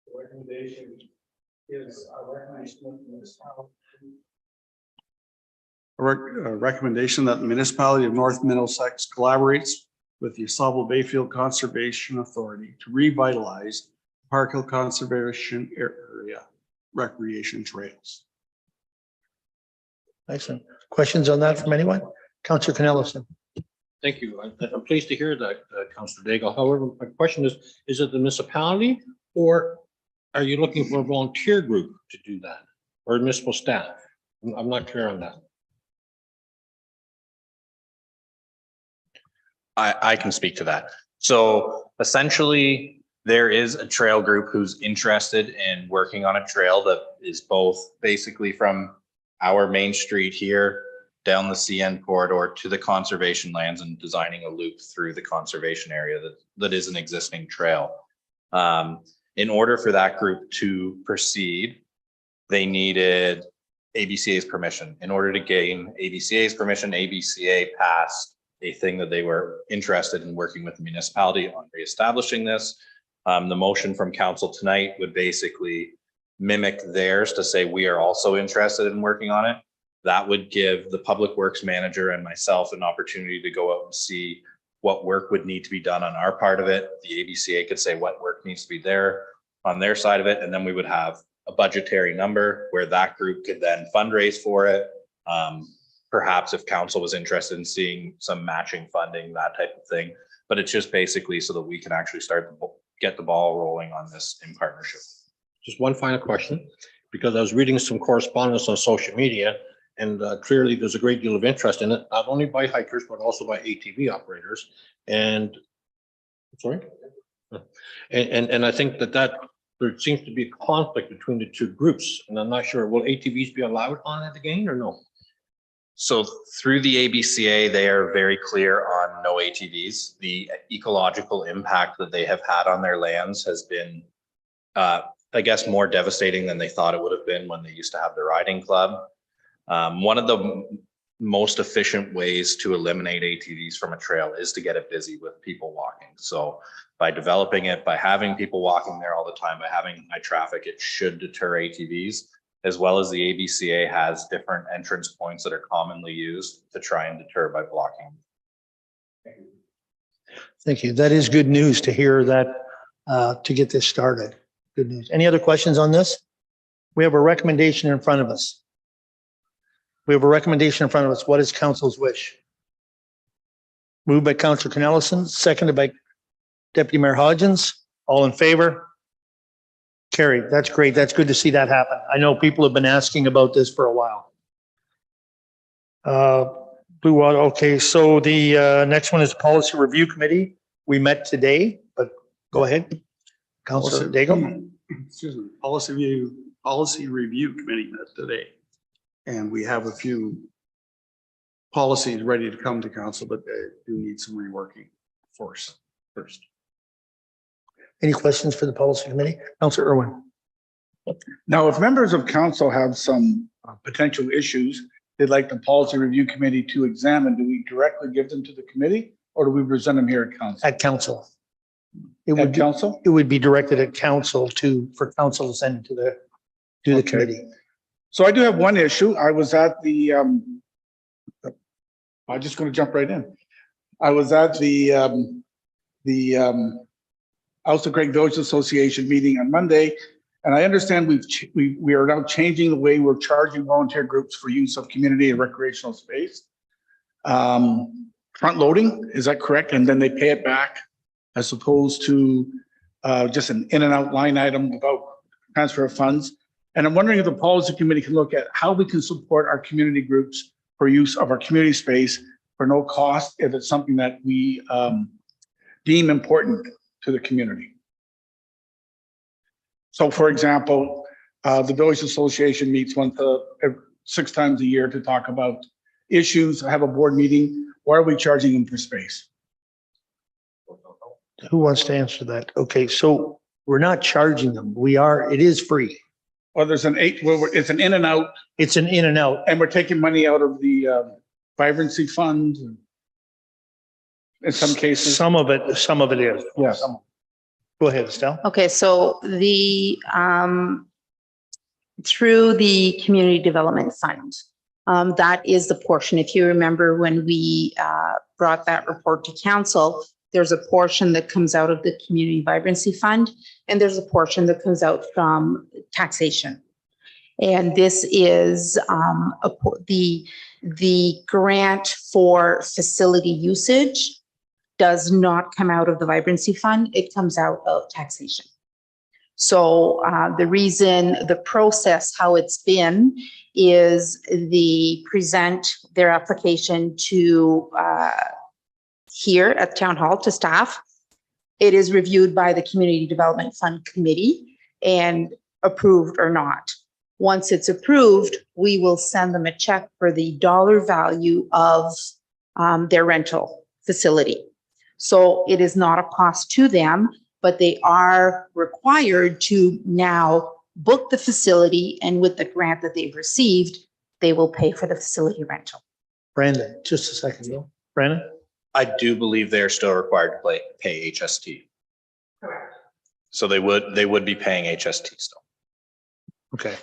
The recommendation is a recommendation that the municipality of North Middlesex collaborates with the Asaba Bayfield Conservation Authority to revitalize Park Hill Conservation Area recreation trails.
Excellent. Questions on that from anyone? Councillor Canellison.
Thank you. I'm pleased to hear that, Councillor Daigle. However, my question is it the municipality, or are you looking for a volunteer group to do that, or municipal staff? I'm not clear on that.
I can speak to that. So essentially, there is a trail group who's interested in working on a trail that is both basically from our main street here down the CN corridor to the conservation lands and designing a loop through the conservation area that is an existing trail. In order for that group to proceed, they needed ABCA's permission. In order to gain ABCA's permission, ABCA passed a thing that they were interested in working with the municipality on reestablishing this. The motion from council tonight would basically mimic theirs to say we are also interested in working on it. That would give the public works manager and myself an opportunity to go out and see what work would need to be done on our part of it. The ABCA could say what work needs to be there on their side of it. And then we would have a budgetary number where that group could then fundraise for it. Perhaps if council was interested in seeing some matching funding, that type of thing. But it's just basically so that we can actually get the ball rolling on this in partnership.
Just one final question, because I was reading some correspondence on social media, and clearly there's a great deal of interest in it, not only by hikers, but also by ATV operators. And sorry? And I think that there seems to be a conflict between the two groups, and I'm not sure, will ATVs be allowed on it again or no?
So through the ABCA, they are very clear on no ATVs. The ecological impact that they have had on their lands has been, I guess, more devastating than they thought it would have been when they used to have the riding club. One of the most efficient ways to eliminate ATVs from a trail is to get it busy with people walking. So by developing it, by having people walking there all the time, by having high traffic, it should deter ATVs, as well as the ABCA has different entrance points that are commonly used to try and deter by blocking.
Thank you. That is good news to hear that, to get this started. Good news. Any other questions on this? We have a recommendation in front of us. What is council's wish? Moved by Councillor Canellison, seconded by Deputy Mayor Hodgins. All in favor? Carried. That's great. That's good to see that happen. I know people have been asking about this for a while. Blue Water. Okay, so the next one is Policy Review Committee. We met today, but go ahead. Councillor Daigle.
Excuse me, Policy Review Committee met today. And we have a few policies ready to come to council, but they do need some reworking first.
Any questions for the Policy Committee? Councillor Irwin.
Now, if members of council have some potential issues, they'd like the policy review committee to examine, do we directly give them to the committee or do we present them here at council?
At council.
At council?
It would be directed at council for council to send to the
Okay.
committee.
So I do have one issue. I was at the, I'm just going to jump right in. I was at the Alta Creek Village Association meeting on Monday, and I understand we are now changing the way we're charging volunteer groups for use of community and recreational space. Front loading, is that correct? And then they pay it back as opposed to just an in and out line item about transfer of funds. And I'm wondering if the policy committee can look at how we can support our community groups for use of our community space for no cost if it's something that we deem important to the community. So for example, the Village Association meets 6 times a year to talk about issues, have a board meeting. Why are we charging them for space?
Who wants to answer that? Okay, so we're not charging them. It is free.
Well, it's an in and out.
It's an in and out.
And we're taking money out of the vibrancy fund. In some cases.
Some of it is.
Yes.
Go ahead, Estelle.
Okay, so through the Community Development Fund, that is the portion. If you remember when we brought that report to council, there's a portion that comes out of the Community Vibrancy Fund, and there's a portion that comes out from taxation. And this is the grant for facility usage does not come out of the Vibrancy Fund, it comes out of taxation. So the process, how it's been, is they present their application to here at Town Hall to staff. It is reviewed by the Community Development Fund Committee and approved or not. Once it's approved, we will send them a check for the dollar value of their rental facility. So it is not a cost to them, but they are required to now book the facility, and with the grant that they've received, they will pay for the facility rental.
Brandon, just a second ago. Brandon?
I do believe they're still required to pay HST.
Correct.
So they would be paying HST still.
Okay.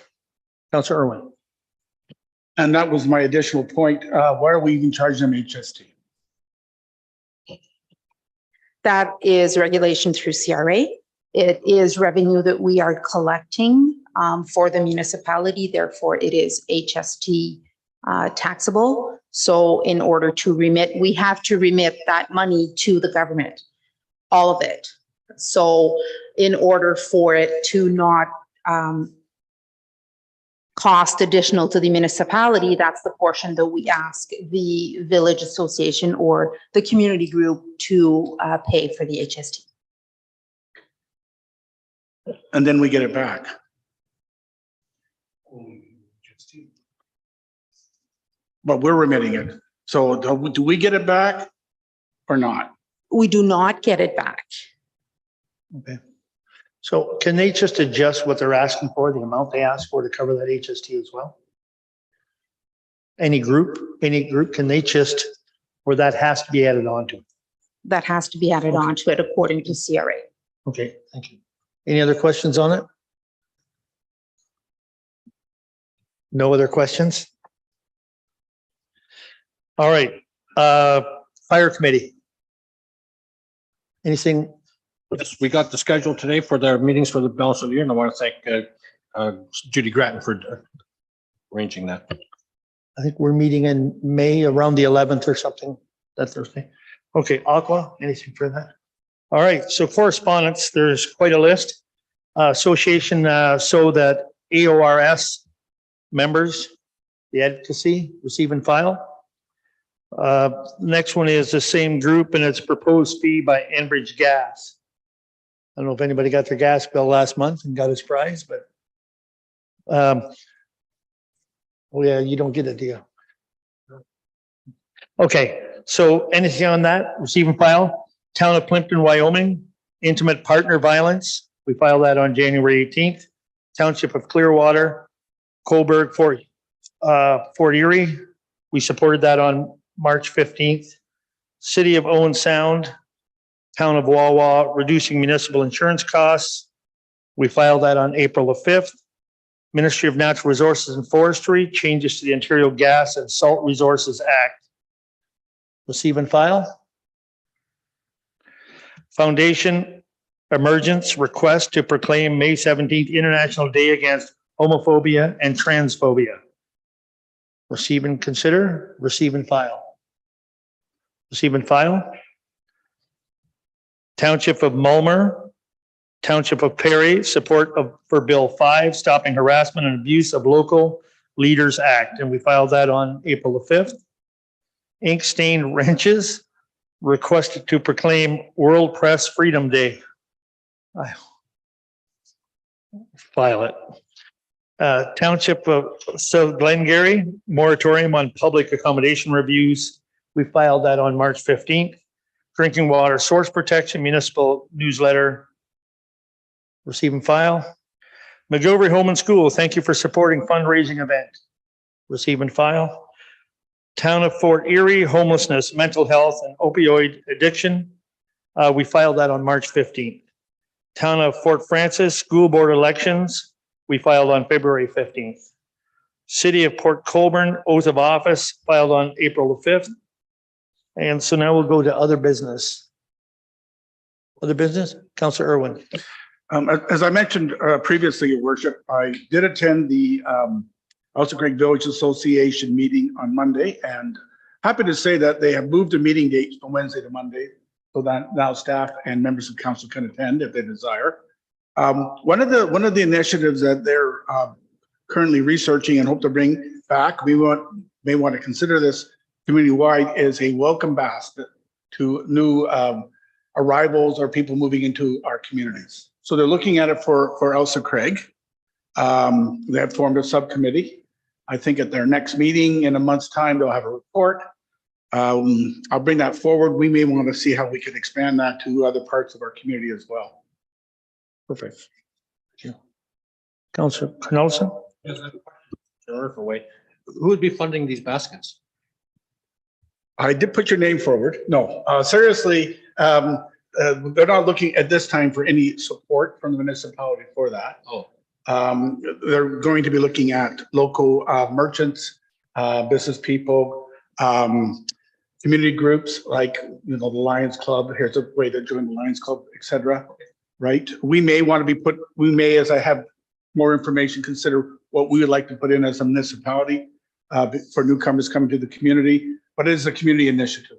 Councillor Irwin.
And that was my additional point. Why are we even charging them HST?
That is regulation through CRA. It is revenue that we are collecting for the municipality. Therefore, it is HST taxable. So in order to remit, we have to remit that money to the government, all of it. So in order for it to not cost additional to the municipality, that's the portion that we ask the village association or the community group to pay for the HST.
And then we get it back. But we're remitting it. So do we get it back or not?
We do not get it back.
Okay. So can they just adjust what they're asking for, the amount they ask for to cover that HST as well? Any group, can they just, or that has to be added on to?
That has to be added on to it according to CRA.
Okay, thank you. Any other questions on it? No other questions? All right, fire committee. Anything?
Yes, we got the schedule today for their meetings for the balance of the year, and I want to thank Judy Grattan for arranging that.
I think we're meeting in May around the 11th or something, that Thursday. Okay, Aqua, anything for that? All right, so correspondence, there's quite a list. Association, so that AORS members, the advocacy, receive and file. Next one is the same group, and it's proposed fee by Enbridge Gas. I don't know if anybody got their gas bill last month and got his prize, but oh yeah, you don't get a deal. Okay, so anything on that? Receive and file. Town of Plimpton, Wyoming, intimate partner violence. We filed that on January 18th. Township of Clearwater, Coburg, Fort Erie, We supported that on March 15th. City of Owen Sound, Town of Wawa, reducing municipal insurance costs. We filed that on April the 5th. Ministry of Natural Resources and Forestry, changes to the Ontario Gas and Salt Resources Act. Receive and file. Foundation emergence request to proclaim May 17th International Day Against Homophobia and Transphobia. Receive and consider, receive and file. Receive and file. Township of Mulmer, Township of Perry, for Bill 5, Stopping Harassment and Abuse of Local Leaders Act, and we filed that on April the 5th. Ink Stained Wrenches, requested to proclaim World Press Freedom Day. I file it. Township of Glengarry, moratorium on public accommodation reviews. We filed that on March 15th. Drinking water source protection, municipal newsletter. Receive and file. McGilvery Home and School, thank you for supporting fundraising event. Receive and file. Town of Fort Erie, homelessness, mental health, and opioid addiction. We filed that on March 15th. Town of Fort Francis, school board elections. We filed on February 15th. City of Port Colborne, oath of office, filed on April the 5th. And so now we'll go to other business. Other business, Councillor Irwin.
As I mentioned previously, Your Worship, I did attend the Elsa Craig Village Association meeting on Monday, and happy to say that they have moved the meeting dates from Wednesday to Monday, so that now staff and members of council can attend if they desire. One of the initiatives that they're currently researching and hope to bring back, may want to consider this community-wide, is a welcome basket to new arrivals or people moving into our communities. So they're looking at it for Elsa Craig. They have formed a subcommittee. I think at their next meeting in a month's time, they'll have a report. I'll bring that forward. We may want to see how we can expand that to other parts of our community as well.
Perfect. Thank you. Councillor Nelson.
Who would be funding these baskets?
I did put your name forward. No, seriously, they're not looking at this time for any support from the municipality for that.
Oh.
They're going to be looking at local merchants, business people, community groups like, the Lions Club. Here's a way to join the Lions Club, etc. Right? We may want to as I have more information, consider what we would like to put in as a municipality for newcomers coming to the community, but it is a community initiative.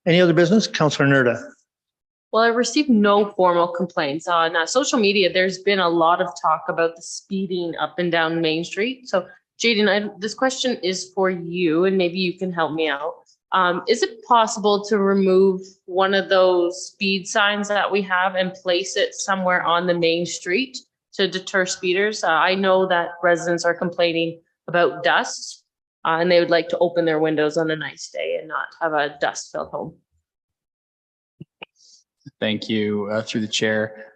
Any other business? Councillor Nerda.
Well, I received no formal complaints. On social media, there's been a lot of talk about the speeding up and down Main Street. So Jaden, this question is for you, and maybe you can help me out. Is it possible to remove one of those speed signs that we have and place it somewhere on the main street to deter speeders? I know that residents are complaining about dust, and they would like to open their windows on a nice day and not have a dust-filled home.
Thank you, through the chair.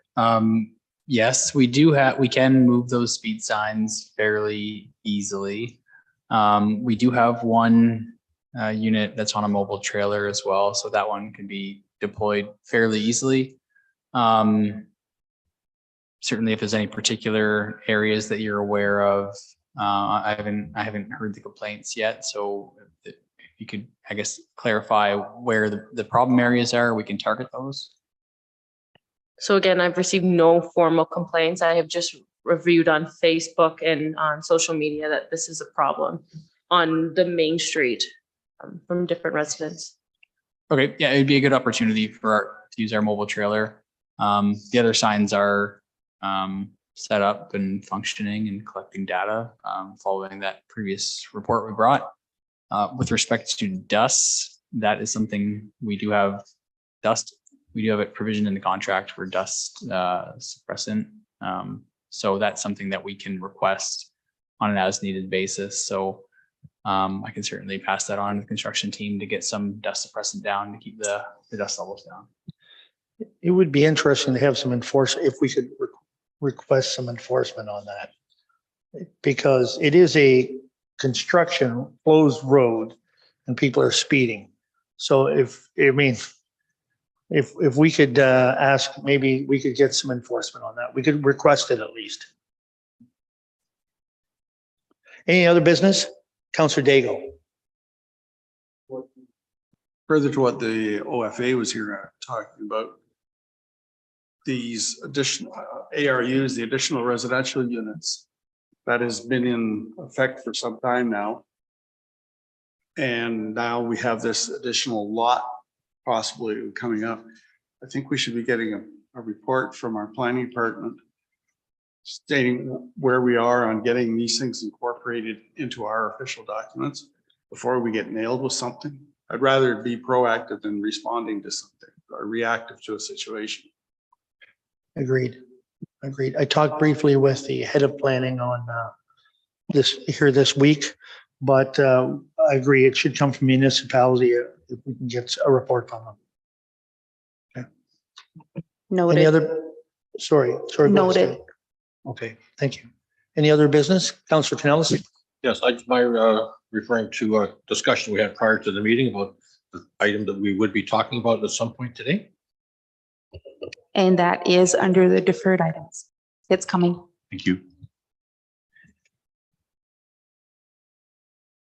Yes, we can move those speed signs fairly easily. We do have one unit that's on a mobile trailer as well, so that one can be deployed fairly easily. Certainly, if there's any particular areas that you're aware of, I haven't heard the complaints yet. So if you could, I guess, clarify where the problem areas are, we can target those.
So again, I've received no formal complaints. I have just reviewed on Facebook and on social media that this is a problem on the main street from different residents.
Okay, yeah, it'd be a good opportunity to use our mobile trailer. The other signs are set up and functioning and collecting data following that previous report we brought. With respect to dust, that is something we do have dust. We do have it provisioned in the contract for dust suppressant. So that's something that we can request on an as needed basis. So I can certainly pass that on to the construction team to get some dust suppressant down to keep the dust levels down.
It would be interesting to have some enforcement, if we could request some enforcement on that. Because it is a construction, closed road, and people are speeding. So if we could ask, maybe we could get some enforcement on that. We could request it at least. Any other business? Councillor Daigle.
Further to what the OFA was here talking about, these additional ARUs, the additional residential units, that has been in effect for some time now. And now we have this additional lot possibly coming up. I think we should be getting a report from our planning department stating where we are on getting these things incorporated into our official documents before we get nailed with something. I'd rather be proactive than responding to something or reactive to a situation.
Agreed. I talked briefly with the head of planning on this week, but I agree, it should come from municipality if we can get a report from them. Okay.
Noted.
Any other, sorry. Go ahead,
Noted.
Steve. Okay, thank you. Any other business? Councillor Pinellas?
Yes, referring to a discussion we had prior to the meeting about the item that we would be talking about at some point today.
And that is under the deferred items. It's coming.
Thank you.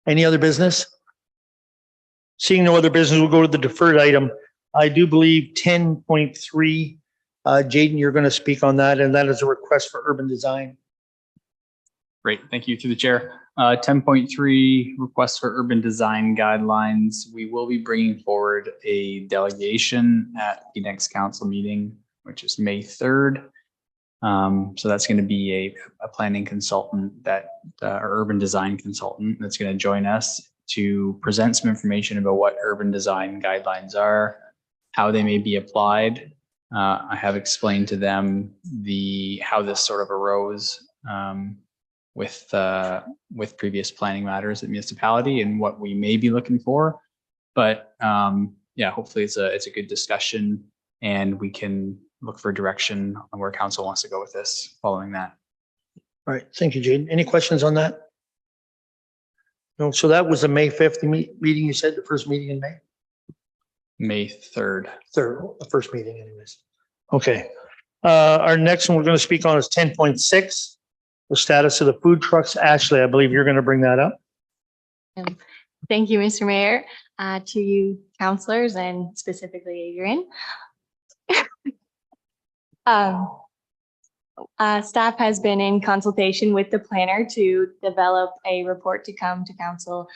Any other business? Seeing no other business, we'll go to the deferred item. I do believe 10.3, Jaden, you're going to speak on that, and that is a request for urban design.
Great, thank you through the chair. 10.3 request for urban design guidelines. We will be bringing forward a delegation at the next council meeting, which is May 3rd. So that's going to be a planning consultant that, or urban design consultant that's going to join us to present some information about what urban design guidelines are, how they may be applied. I have explained to them how this sort of arose with previous planning matters at municipality and what we may be looking for. But yeah, hopefully it's a good discussion and we can look for direction on where council wants to go with this following that.
All right, thank you, Jaden. Any questions on that? No, so that was the May 5th meeting, you said, the first meeting in May?
May 3rd.
The first meeting anyways. Okay. Our next one we're going to speak on is 10.6, the status of the food trucks. Ashley, I believe you're going to bring that up.
Thank you, Mr. Mayor, to you councillors and specifically Adrian. Staff has been in consultation with the planner to develop a report to come to council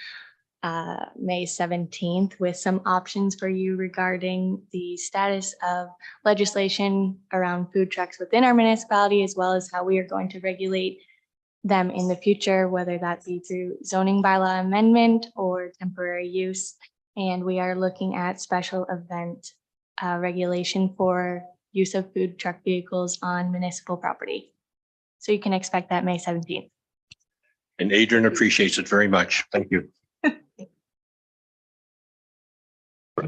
May 17th with some options for you regarding the status of legislation around food trucks within our municipality, as well as how we are going to regulate them in the future, whether that be through zoning bylaw amendment or temporary use. And we are looking at special event regulation for use of food truck vehicles on municipal property. So you can expect that May 17th.
And Adrian appreciates it very much. Thank you.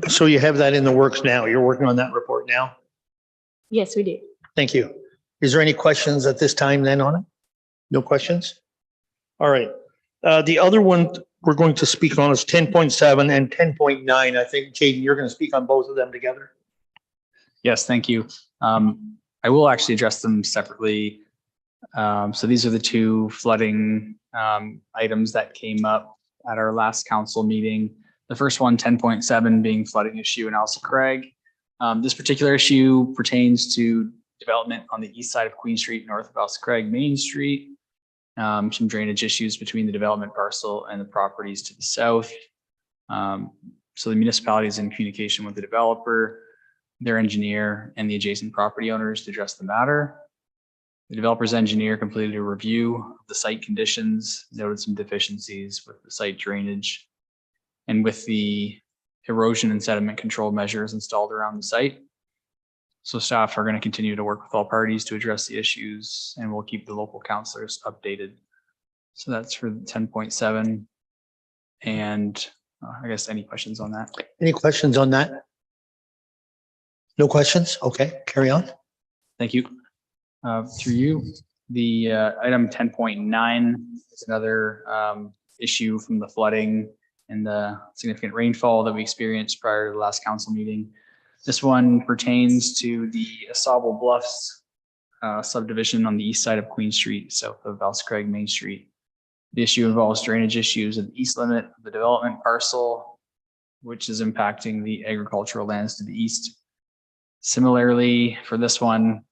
So you have that in the works now. You're working on that report now.
Yes, we do.
Thank you. Is there any questions at this time then on it? No questions? All right. The other one we're going to speak on is 10.7 and 10.9. I think, Jaden, you're going to speak on both of them together.
Yes, thank you. I will actually address them separately. So these are the two flooding items that came up at our last council meeting. The first one, 10.7, being flooding issue in Elsa Craig. This particular issue pertains to development on the east side of Queen Street, north of Elsa Craig Main Street. Some drainage issues between the development parcel and the properties to the south. So the municipality is in communication with the developer, their engineer, and the adjacent property owners to address the matter. The developer's engineer completed a review of the site conditions, noted some deficiencies with the site drainage and with the erosion and sediment control measures installed around the site. So staff are going to continue to work with all parties to address the issues, and we'll keep the local councillors updated. So that's for 10.7. And I guess any questions on that?
Any questions on that? No questions? Okay, carry on.
Thank you. Through you, the item 10.9 is another issue from the flooding and the significant rainfall that we experienced prior to the last council meeting. This one pertains to the Asable Bluffs subdivision on the east side of Queen Street, south of Craig Main Street. The issue involves drainage issues at the east limit of the development parcel, which is impacting the agricultural lands to the east. Similarly, for this one,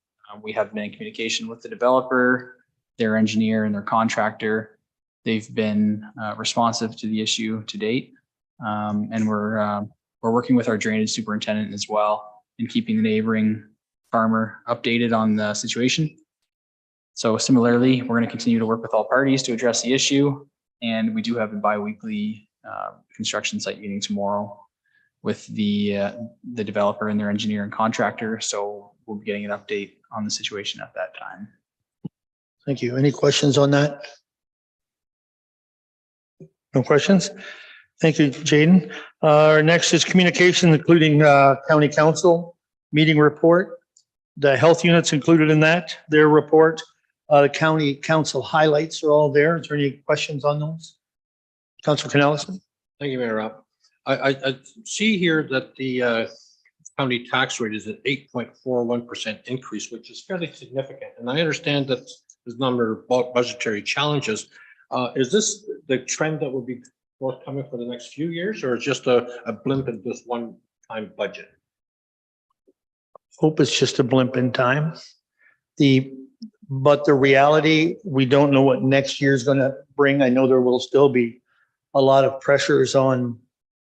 we have been in communication with the developer, their engineer, and their contractor. They've been responsive to the issue to date, and we're working with our drainage superintendent as well in keeping the neighboring farmer updated on the situation. So similarly, we're going to continue to work with all parties to address the issue, and we do have a bi-weekly construction site meeting tomorrow with the developer and their engineer and contractor. So we'll be getting an update on the situation at that time.
Thank you. Any questions on that? No questions? Thank you, Jaden. Our next is communication, including county council meeting report. The health units included in that, their report. The county council highlights are all there. Is there any questions on those? Councilor Canellison?
Thank you, Mayor Rob. I see here that the county tax rate is an 8.41% increase, which is fairly significant. And I understand that there's a number of budgetary challenges. Is this the trend that will be forthcoming for the next few years, or is just a blimp in this one-time budget?
Hope it's just a blimp in time. But the reality, we don't know what next year is going to bring. I know there will still be a lot of pressures on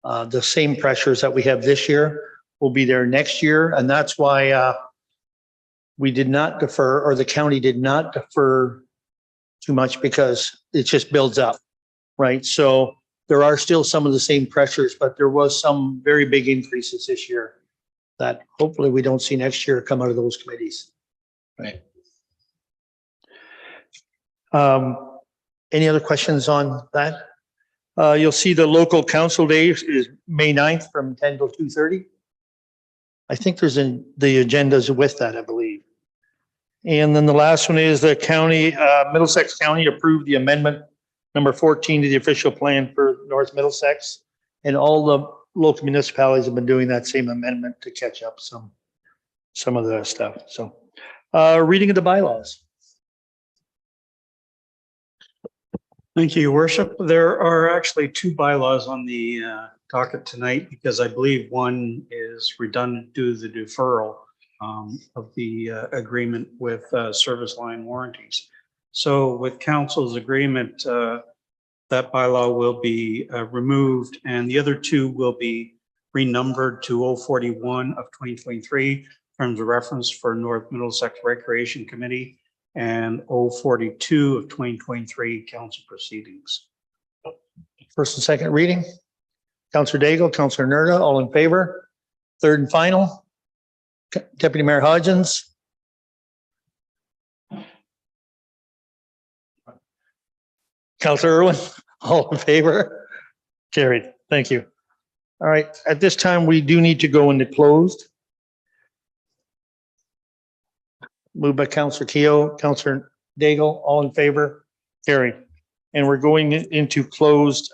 the same pressures that we have this year will be there next year. And that's why we did not defer, or the county did not defer too much, because it just builds up, right? So there are still some of the same pressures, but there was some very big increases this year that hopefully we don't see next year come out of those committees.
Right.
Any other questions on that? You'll see the local council day is May 9th from 10 till 2:30. I think there's the agendas with that, I believe. And then the last one is the county, Middlesex County approved the amendment number 14 to the official plan for North Middlesex. And all the local municipalities have been doing that same amendment to catch up some of the stuff. So reading of the bylaws.
Thank you, Your Worship. There are actually two bylaws on the docket tonight, because I believe one is redundant due to the deferral of the agreement with service line warranties. So with council's agreement, that bylaw will be removed, and the other two will be renumbered to 041 of 2023 terms of reference for North Middlesex Recreation Committee, and 042 of 2023 council proceedings.
First and second reading. Councilor Daigle, Councilor Nerda, all in favor. Third and final. Deputy Mayor Hodgins. Councilor Irwin, all in favor. Carried. Thank you. All right. At this time, we do need to go into closed. Moved by Councilor Keogh, Councilor Daigle, all in favor. Carried. And we're going into closed